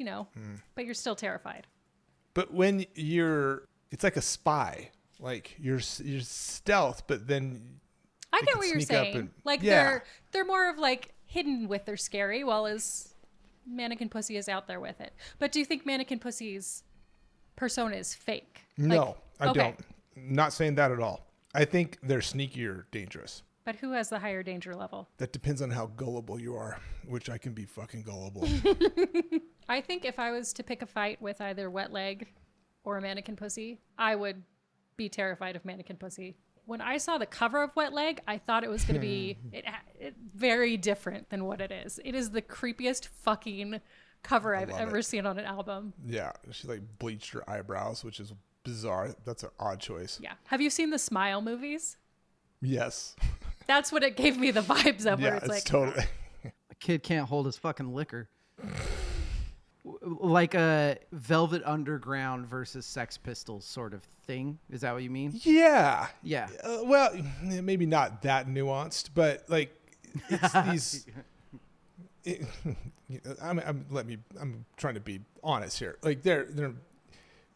but you're still terrified. but when it's like a spy. Like you're stealth, but then I they get can what you're sneak up saying. and- Like yeah. they're more of like hidden with their scary, while as Mannequin Pussy is out there with it. But do you think Mannequin Pussy's persona is fake? No, I okay. don't. Not saying that at all. I think they're sneaky or dangerous. But who has the higher danger level? That depends on how gullible you are, which I can be fucking gullible. I think if I was to pick a fight with either Wet Leg or a Mannequin Pussy, I would be terrified of Mannequin Pussy. When I saw the cover of Wet Leg, I thought it was going to be it very different than what it is. It is the creepiest fucking cover I've ever seen on an album. Yeah, she like bleached her eyebrows, which is bizarre. That's an odd choice. Yeah. Have you seen the Smile movies? Yes. That's what it gave me the vibes of. Yeah, Where it's like, totally. A kid can't hold his fucking liquor. Like a Velvet Underground versus Sex Pistols sort of thing. Is that what you mean? Yeah. Yeah. Well, maybe not that nuanced, but like it's these. I'm trying to be honest here. Like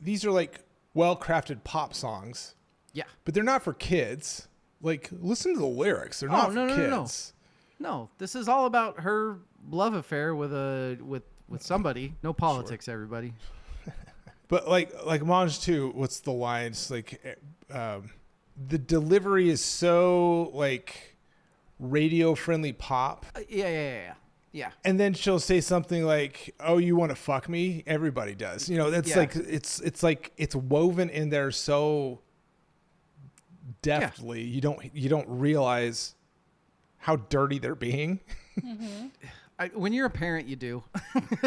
these are like well-crafted pop songs, Yeah. but they're not for kids. Like listen to the lyrics. They're not for kids. No, this is all about her love affair with somebody. No politics, everybody. But like Mange 2, what's the lines? Like the delivery is so like radio friendly pop. Yeah. And then she'll say something like, "Oh, you want to fuck me?" Everybody does. You know, that's Yeah. like it's like it's woven in there so deftly. You don't realize how dirty they're being. When you're a parent, you do.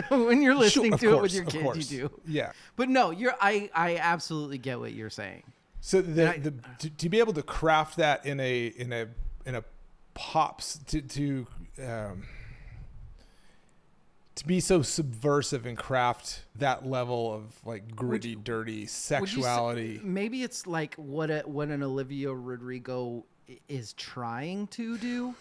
When you're listening Of to it with course, your of kids, course. you do. Yeah. But no, I absolutely get what you're saying. So to be able to craft that in a pops to be so subversive and craft that level of like gritty, dirty sexuality. Maybe it's like what an Olivia Rodrigo is trying to do.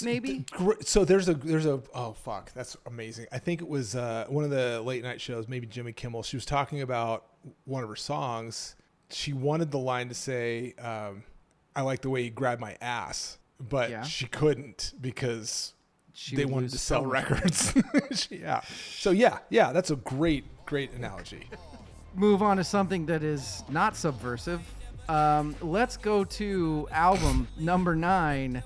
Maybe. So there's a oh fuck, that's amazing. I think it was one of the late night shows, maybe Jimmy Kimmel. She was talking about one of her songs. She wanted the line to say, "I like the way you grab my ass," but she couldn't because they wanted to sell records. Yeah. So yeah, that's a great analogy. Move on to something that is not subversive. Let's go to album number 9.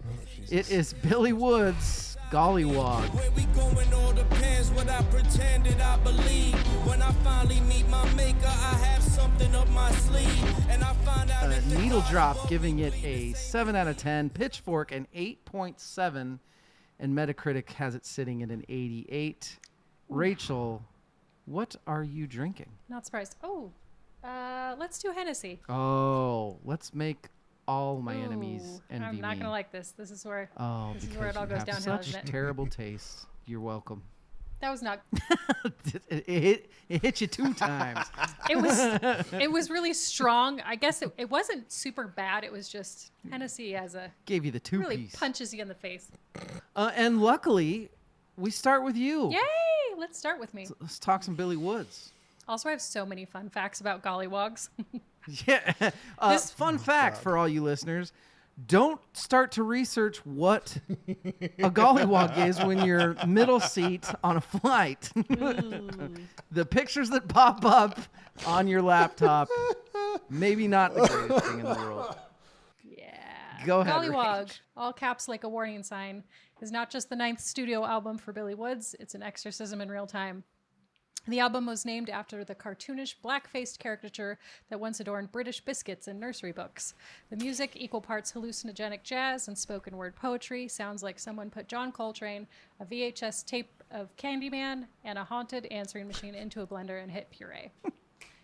It is Billy Woods' Gollywog. Where we going all depends what I pretended I believe. When I finally meet my maker, I have something up my sleeve. And I find out that the Needle Drop giving it a 7 out of 10. Pitchfork an 8.7. And Metacritic has it sitting at an 88. Rachel, what are you drinking? not surprised. Oh, let's do Hennessy. Oh, let's make all my enemies Ooh, envy I'm not me. gonna like this. This is where This is where it all goes downhill, Such isn't it? terrible taste. You're welcome. that was not. it hit you 2 times. It was really strong. I guess it wasn't super bad. It was just Hennessy as a Gave you the 2 really piece. punches you in the face. And luckily, we start with you. Yay! Let's start with me. Let's talk some Billy Woods. Also, I have so many fun facts about gollywogs. Yeah. Fun fact for all you listeners. Don't start to research what a gollywog is when you're middle seat on a flight. The pictures that pop up on your laptop, maybe not the greatest thing in the world. Yeah. Go ahead, Gollywog, Rach. all caps like a warning sign, is not just the 9th studio album for Billy Woods. It's an exorcism in real time. The album was named after the cartoonish black-faced caricature that once adorned British biscuits in nursery books. The music, equal parts hallucinogenic jazz and spoken word poetry, sounds like someone put John Coltrane, a VHS tape of Candyman, and a haunted answering machine into a blender and hit puree.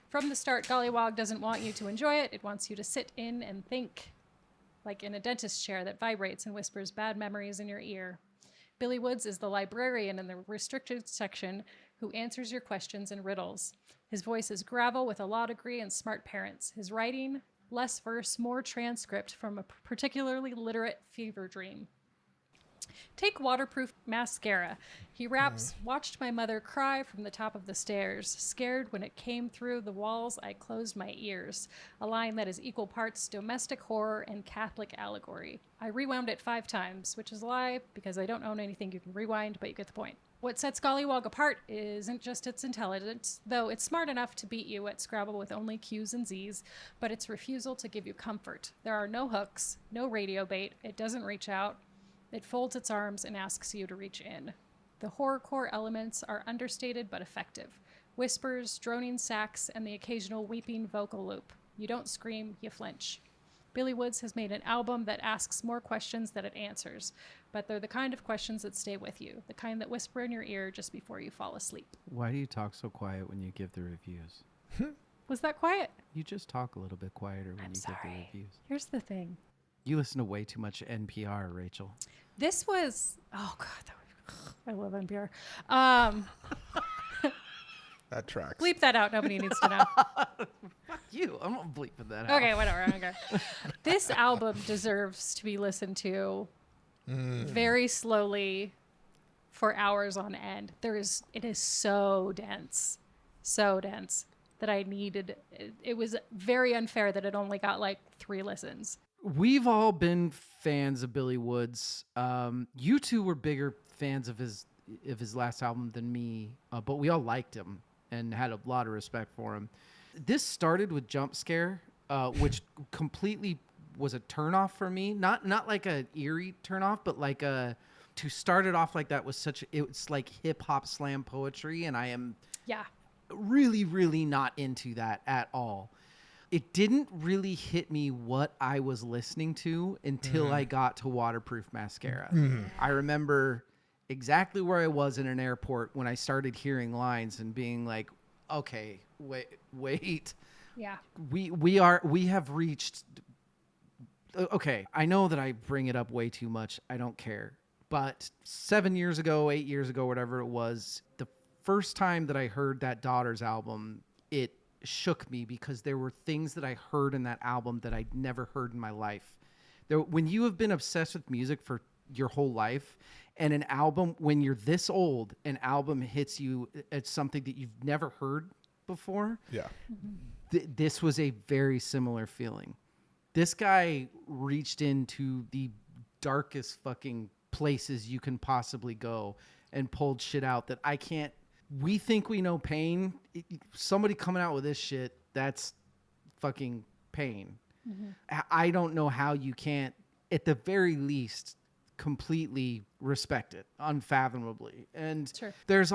From the start, Gollywog doesn't want you to enjoy it. It wants you to sit in and think, like in a dentist chair that vibrates and whispers bad memories in your ear. Billy Woods is the librarian in the restricted section who answers your questions and riddles. His voice is gravel with a law degree and smart parents. His writing, less verse, more transcript from a particularly literate fever dream. Take waterproof mascara. He raps, watched my mother cry from the top of the stairs. Scared when it came through the walls, I closed my ears. A line that is equal parts domestic horror and Catholic allegory. I rewound it 5 times, which is a lie because I don't own anything you can rewind, but you get the point. What sets Gollywog apart isn't just its intelligence, though it's smart enough to beat you at Scrabble with only Q's and Z's, but its refusal to give you comfort. There are no hooks, no radio bait, it doesn't reach out. It folds its arms and asks you to reach in. The horrorcore elements are understated but effective. Whispers, droning sax, and the occasional weeping vocal loop. You don't scream, you flinch. Billy Woods has made an album that asks more questions than it answers, but they're the kind of questions that stay with you, the kind that whisper in your ear just before you fall asleep. Why do you talk so quiet when you give the reviews? Was that quiet? You just talk a little bit quieter when I'm you give the sorry. reviews. Here's the thing. You listen to way too much NPR, Rachel. This was, oh God, I love NPR. That tracks. Bleep that out. Nobody needs to know. Fuck you. I'm not bleeping that out. Okay, whatever. Okay. This album deserves to be listened to very slowly for hours on end. It is so dense that I needed. It was very unfair that it only got like 3 listens. We've all been fans of Billy Woods. You two were bigger fans of his last album than me, but we all liked him and had a lot of respect for him. This started with Jump Scare, which completely was a turnoff for me. Not like a eerie turnoff, but like to start it off like that was it's like hip hop slam poetry, and I am really, really not into that at all. It didn't really hit me what I was listening to until I got to Waterproof Mascara. I remember exactly where I was in an airport when I started hearing lines and being like, okay, wait. Yeah. We have reached. Okay, I know that I bring it up way too much. I don't care. But 7 years ago, 8 years ago, whatever it was, the first time that I heard that Daughters album, it shook me because there were things that I heard in that album that I'd never heard in my life. When you have been obsessed with music for your whole life, and an album, when you're this old, an album hits you at something that you've never heard before. Yeah. This was a very similar feeling. This guy reached into the darkest fucking places you can possibly go and pulled shit out that I can't. We think we know pain. Somebody coming out with this shit, that's fucking pain. I don't know how you can't, at the very least, completely respect it unfathomably. And there's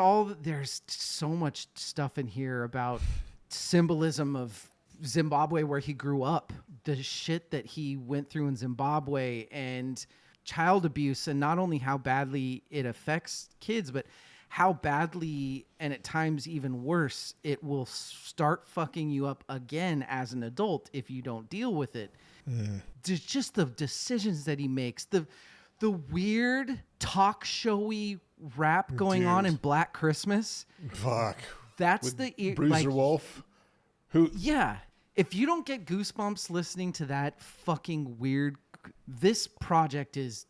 so much stuff in here about symbolism of Zimbabwe, where he grew up, the shit that he went through in Zimbabwe, and child abuse, and not only how badly it affects kids, but how badly, and at times even worse, it will start fucking you up again as an adult if you don't deal with it. Just the decisions that he makes, the weird talk showy rap going on in Black Christmas. Fuck. That's With the Bruiser Wolf. Who? Yeah. If you don't get goosebumps listening to that fucking weird, this project is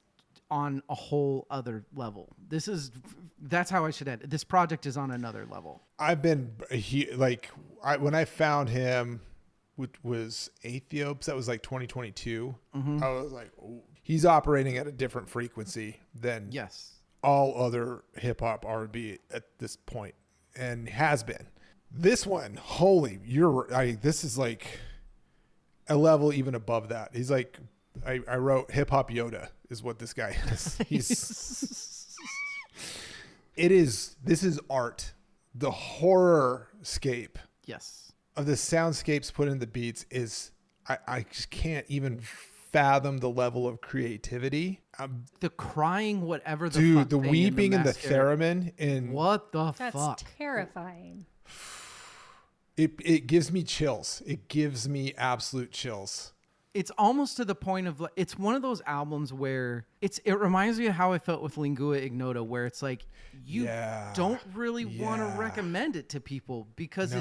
on a whole other level. That's how I should end it. This project is on another level. I've been when I found him, which was Aethiopes, that was like 2022. I was like, oh, he's operating at a different frequency than all other hip hop R&B at this point, and has been. This one, this is like a level even above that. He's like, I wrote hip hop Yoda is what this guy is. This is art. The horror-scape of the soundscapes put in the beats is, I just can't even fathom the level of creativity. The crying, whatever the dude, fuck the thing weeping in and the theremin, and what the That's fuck? terrifying. It gives me chills. It gives me absolute chills. It's almost to the point of, it's one of those albums where it reminds me of how I felt with Lingua Ignota, where it's like you don't really want to recommend it to people because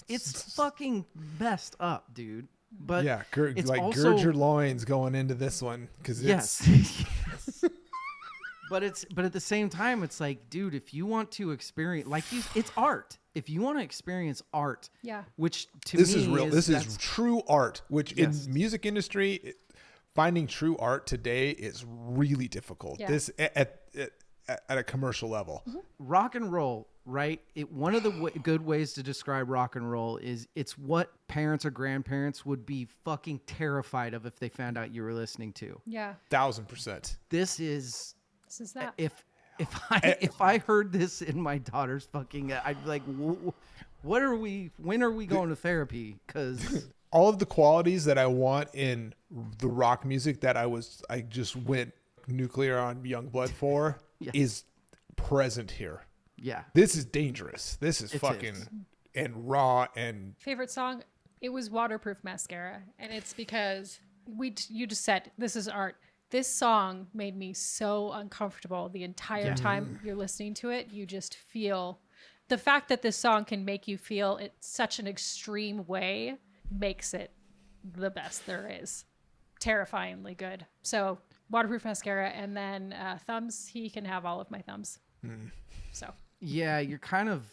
it's fucking messed up, dude. But gird your loins going into this one because it's But at the same time, it's like, dude, if you want to experience, it's art. If you want to experience art, Yeah. which to This me is real. This is true art, which Yes. in music industry, finding true art today is really difficult. Yeah. This at a commercial level. rock and roll, right? One of the good ways to describe rock and roll is it's what parents or grandparents would be fucking terrified of if they found out you were listening to. Yeah. 1000%. This is This is that. if I heard this in my daughter's fucking, I'd be like, when are we going to therapy? Because All of the qualities that I want in the rock music that I just went nuclear on Youngblood for Yes. is present here. yeah, This is dangerous. This is It fucking is. and raw and Favorite song? It was Waterproof Mascara, and it's because you just said this is art. This song made me so uncomfortable the entire time you're listening to it. You just feel the fact that this song can make you feel it such an extreme way makes it the best there is. Terrifyingly good. So Waterproof Mascara, and then thumbs. He can have all of my thumbs. So yeah, you're kind of.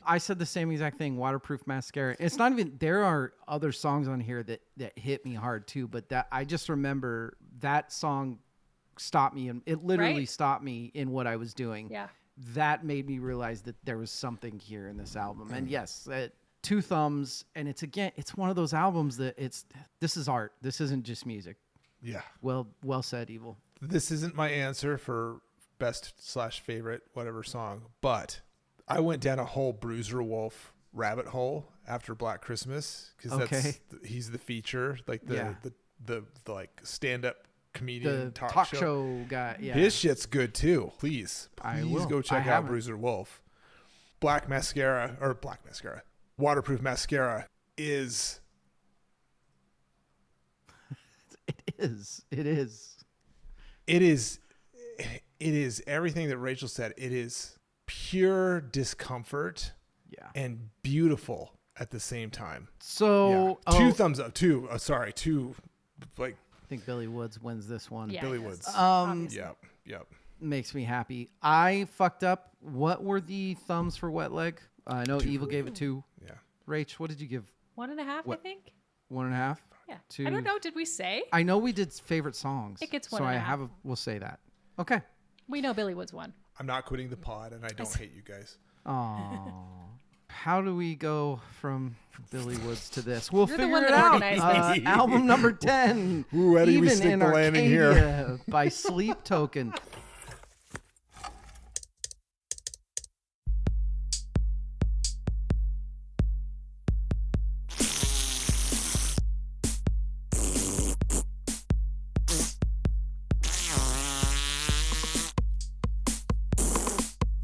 I said the same exact thing. Waterproof Mascara. It's not even. There are other songs on here that hit me hard too, but that I just remember that song stopped me, and it literally Right? stopped me in what I was doing. yeah. That made me realize that there was something here in this album. And yes, two thumbs. And it's one of those albums that this is art. This isn't just music. yeah. Well said, Evil. This isn't my answer for best/favorite whatever song, but I went down a whole Bruiser Wolf rabbit hole after Black Christmas because Okay. he's the feature, like Yeah. the like stand-up comedian The talk show guy. Yeah. His shit's good too. Please I will. go I check out haven't. Bruiser Wolf. Black Mascara, Waterproof Mascara is It is. it is everything that Rachel said. It is pure discomfort Yeah. and beautiful at the same time. So Yeah. Two thumbs up. Two like I think Billy Woods wins this one. Yeah. Billy he Woods. does, obviously. Yep. Makes me happy. I fucked up. What were the thumbs for Wet Leg? I know Evil gave it 2. Yeah. Rach, what did you give? 1.5, What? I think. 1.5? Yeah. 2. I don't know. Did we say? I know we did favorite songs. It gets so 1.5. I have we'll say that. Okay. We know Billy Woods won. I'm not quitting the pod and I don't hate you guys. Oh. How do we go from Billy Woods to this? We'll You're the figure one it that out. organized this. Album number 10. Ooh, how do we Even stick in the landing here? Arcadia by Sleep Token.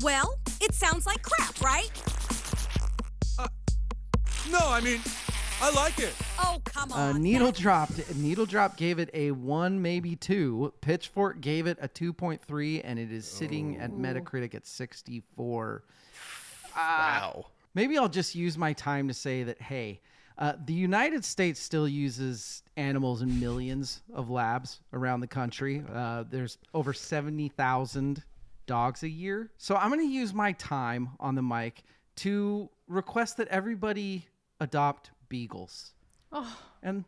Well, it sounds like crap, right? No, I mean, I like it. Oh, come on. Needle Drop gave it a 1, maybe 2. Pitchfork gave it a 2.3, and it is sitting at Metacritic at 64. Wow. Maybe I'll just use my time to say that, hey, the United States still uses animals in millions of labs around the country. There's over 70,000 dogs a year. So I'm going to use my time on the mic to request that everybody adopt beagles. And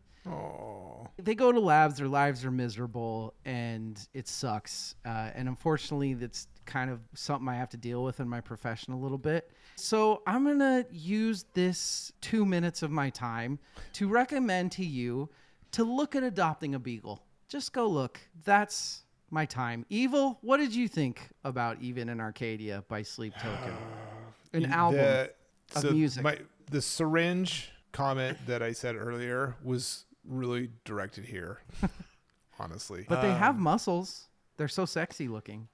they go to labs, their lives are miserable, and it sucks. And unfortunately, that's kind of something I have to deal with in my profession a little bit. So I'm going to use this 2 minutes of my time to recommend to you to look at adopting a beagle. Just go look. That's my time. Evil, what did you think about Even in Arcadia by Sleep Token? An album of music. The syringe comment that I said earlier was really directed here, honestly. But they have muscles. They're so sexy looking.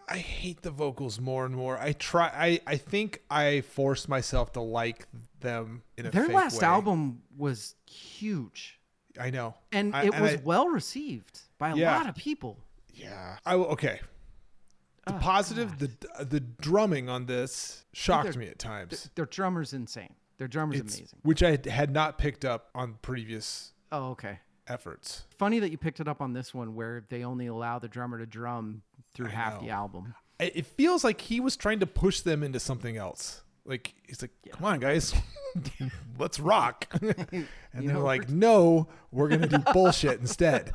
I hate the vocals more and more. I think I forced myself to like them in a Their fake last way. album was huge. I know. And I- it and was I- well received by a Yeah. lot of people. Yeah. Okay. The positive, the drumming on this shocked me at times, Their drummer's insane. Their drummer's amazing. which I had not picked up on previous Oh, okay. efforts. Funny that you picked it up on this one where they only allow the drummer to drum through half the album. It feels like he was trying to push them into something else. Like, he's like, come on, guys, let's rock. And they're like, no, we're going to do bullshit instead.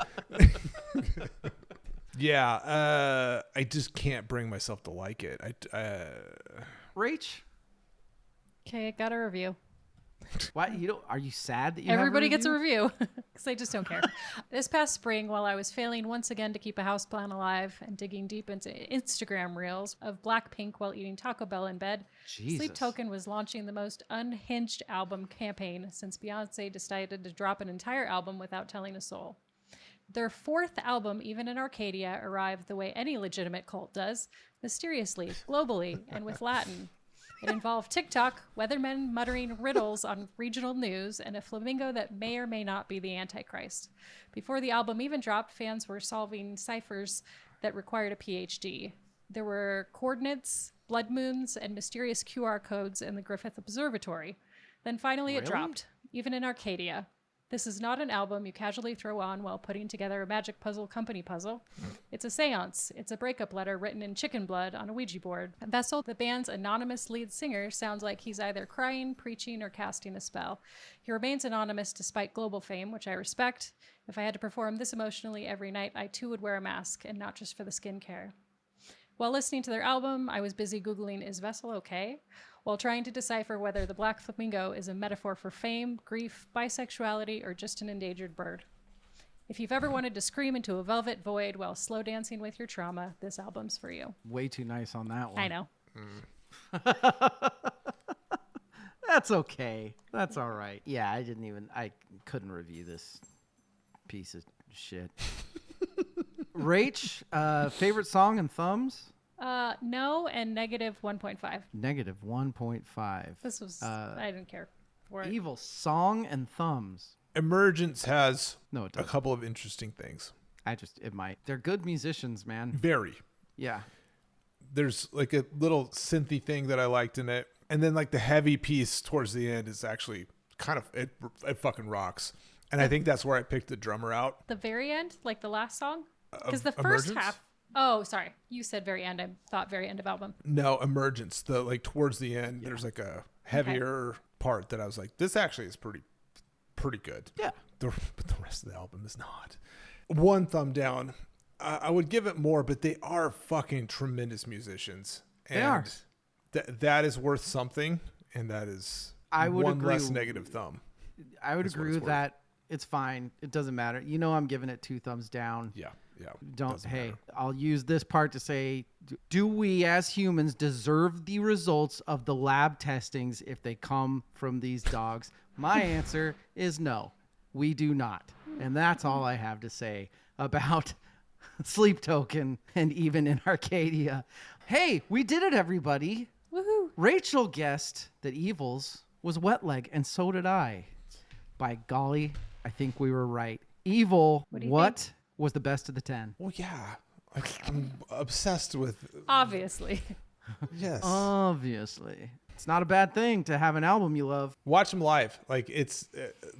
Yeah, I just can't bring myself to like it. Rach? Okay, I got a review. What? Are you sad that you Everybody have a gets a review because I just don't care. This past spring, while I was failing once again to keep a houseplant alive and digging deep into Instagram reels of Blackpink while eating Taco Bell in bed, Jesus. Sleep Token was launching the most unhinged album campaign since Beyonce decided to drop an entire album without telling a soul. Their fourth album, Even in Arcadia, arrived the way any legitimate cult does, mysteriously, globally, and with Latin. It involved TikTok, weathermen muttering riddles on regional news, and a flamingo that may or may not be the Antichrist. Before the album even dropped, fans were solving ciphers that required a PhD. There were coordinates, blood moons, and mysterious QR codes in the Griffith Observatory. Then finally it dropped, Even in Arcadia. This is not an album you casually throw on while putting together a Magic Puzzle Company puzzle. It's a seance. It's a breakup letter written in chicken blood on a Ouija board. Vessel, the band's anonymous lead singer, sounds like he's either crying, preaching, or casting a spell. He remains anonymous despite global fame, which I respect. If I had to perform this emotionally every night, I too would wear a mask, and not just for the skincare. While listening to their album, I was busy Googling, is Vessel okay? While trying to decipher whether the black flamingo is a metaphor for fame, grief, bisexuality, or just an endangered bird. If you've ever wanted to scream into a velvet void while slow dancing with your trauma, this album's for you. Way too nice on that one. I know. That's okay. That's all right. Yeah, I couldn't review this piece of shit. Rach, favorite song and thumbs? No, and negative 1.5. Negative 1.5. This was, I didn't care for it. Evil song and thumbs. Emergence has No, it a doesn't. couple of interesting things. It might. They're good musicians, man. Very. Yeah. There's like a little synthy thing that I liked in it. And then like the heavy piece towards the end is actually kind of, it fucking rocks. And I think that's where I picked the drummer out. The very end, like the last song? Because Of the first Emergence? half. Oh, sorry. You said very end. I thought very end of album. No, Emergence. The like towards the end, there's like a heavier part that I was like, this actually is pretty good. Yeah. But the rest of the album is not. One thumb down. I would give it more, but they are fucking tremendous musicians. They are. That is worth something, and that is I would one agree less with- negative thumb. I would That's what agree it's with worth. that. It's fine. It doesn't matter. You know I'm giving it 2 thumbs down. Yeah. Don't. Hey, I'll use this part to say, do we as humans deserve the results of the lab testings if they come from these dogs? My answer is no, we do not. And that's all I have to say about Sleep Token and Even in Arcadia. Hey, we did it, everybody. Woohoo. Rachel guessed that Evil's was Wet Leg, and so did I. By golly, I think we were right. Evil, What do you what was the best of the 10? Well, yeah. I'm obsessed with. Obviously. Yes. Obviously. It's not a bad thing to have an album you love. Watch them live. Like it's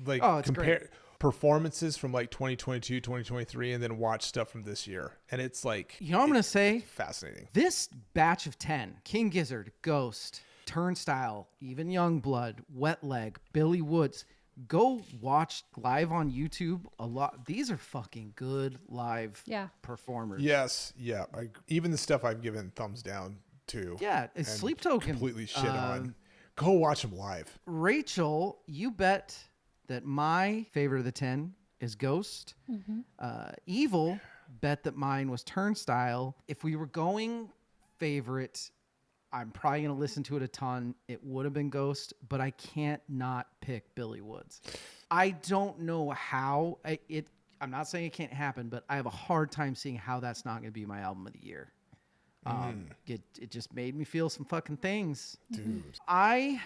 like Oh, it's compare great. performances from like 2022, 2023, and then watch stuff from this year. And it's like, You know what I'm going to say? fascinating. This batch of 10, King Gizzard, Ghost, Turnstile, Even Youngblood, Wet Leg, Billy Woods, go watch live on YouTube. A lot. These are fucking good live performers. Yes. Yeah. Even the stuff I've given thumbs down to. Yeah, it's and Sleep Token. Completely shit on. Go watch them live. Rachel, you bet that my favorite of the 10 is Ghost. Evil bet that mine was Turnstile. If we were going favorite, I'm probably going to listen to it a ton. It would have been Ghost, but I can't not pick Billy Woods. I don't know how. I'm not saying it can't happen, but I have a hard time seeing how that's not going to be my album of the year. It just made me feel some fucking things. Dude. I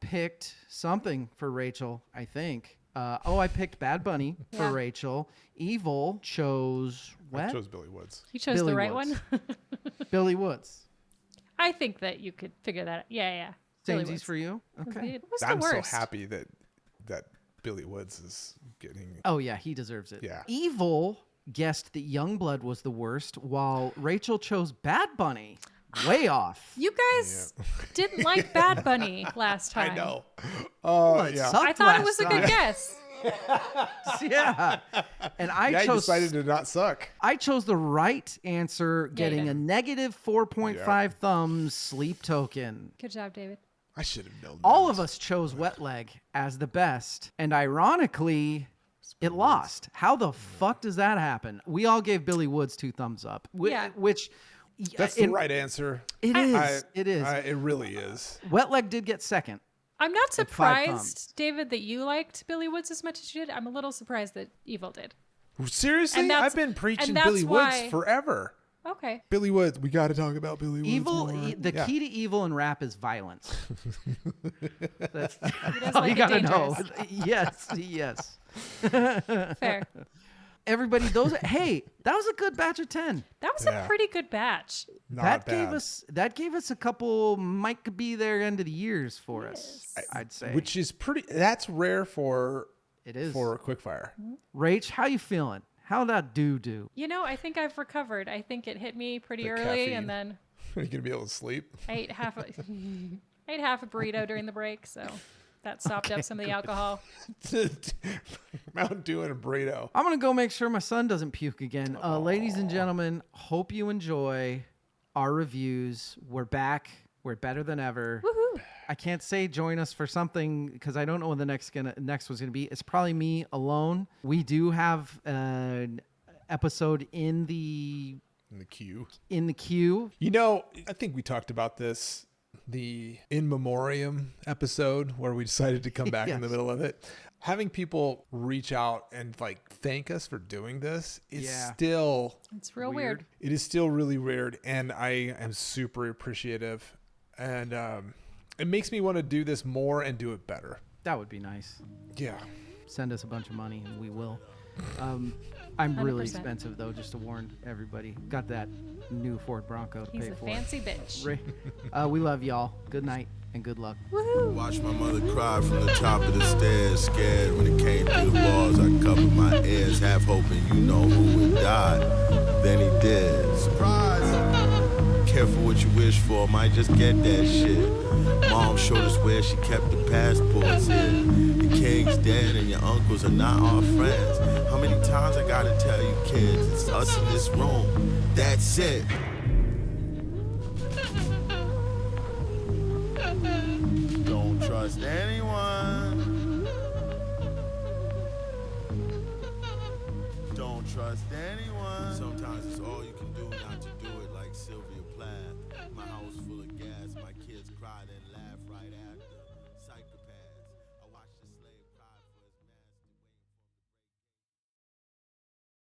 picked something for Rachel, I think. I picked Bad Bunny for Rachel. Evil chose what? I chose Billy Woods. You chose Billy the right Woods. one? Billy Woods. I think that you could figure that out. Yeah. Billy Samesies Woods. for you? Okay. It was I'm the so worst. happy that Billy Woods is getting. Oh, yeah, he deserves it. Yeah. Evil guessed that Youngblood was the worst, while Rachel chose Bad Bunny. Way off. You guys didn't like Bad Bunny last time. I know. It Yeah. sucked I thought it last was a good time. guess. Yeah. And I Yeah, you chose decided to not suck. I chose the right answer, getting did. a negative 4.5 thumbs sleep token. Good job, David. I should have known. All that. of us chose Wet Leg as the best, and ironically, it lost. How the fuck does that happen? We all gave Billy Woods 2 thumbs up, Yeah. which That's the right answer. It is. It is. It really is. Wet Leg did get second. I'm not 5 surprised, thumbs. David, that you liked Billy Woods as much as you did. I'm a little surprised that Evil did. Seriously, And that's- I've been preaching and that's Billy why- Woods forever. Okay. Billy Woods, we got to talk about Billy Woods. Evil. more. The Yeah. key to evil in rap is violence. That's He does all like you it gotta know. dangerous. Yes. Fair. Everybody, hey, that was a good batch of 10. That was Yeah. a pretty good batch. Not That gave us a couple might be there end of the years for us. I'd say. which is pretty. That's rare for it is. for Quickfire. Rach, how you feeling? How that do? You know, I think I've recovered. I think it hit me pretty The early, caffeine. and then Are you gonna be able to sleep? I ate half a burrito during the break, so that sopped up some of the alcohol. Mountain Dew and a burrito. I'm gonna go make sure my son doesn't puke again. Ladies and gentlemen, hope you enjoy our reviews. We're back. We're better than ever. Woohoo! I can't say join us for something because I don't know when the next was gonna be. It's probably me alone. We do have an episode in the queue. You know, I think we talked about this, the In Memoriam episode where we decided to come back in the Yes. middle of it. Having people reach out and like thank us for doing this is still It's real weird. It is still really weird, and I am super appreciative, and it makes me want to do this more and do it better. That would be nice. Yeah. Send us a bunch of money and we will. I'm really 100%. expensive though, just to warn everybody. Got that new Ford Bronco to He's pay a for. fancy bitch. We love y'all. Good night and good luck. Watch my mother cry from the top of the stairs, scared when it came through the walls. I covered my ears, half hoping you know who would die. Then he did. Surprise! Careful what you wish for, might just get that shit. Mom showed us where she kept the passports in. The king's dead and your uncles are not our friends. How many times I gotta tell you kids, it's us in this room. That's it. Don't trust anyone. Don't trust anyone. Sometimes it's all you can do not to do it, like Sylvia Plath. My house full of gas, my kids cried and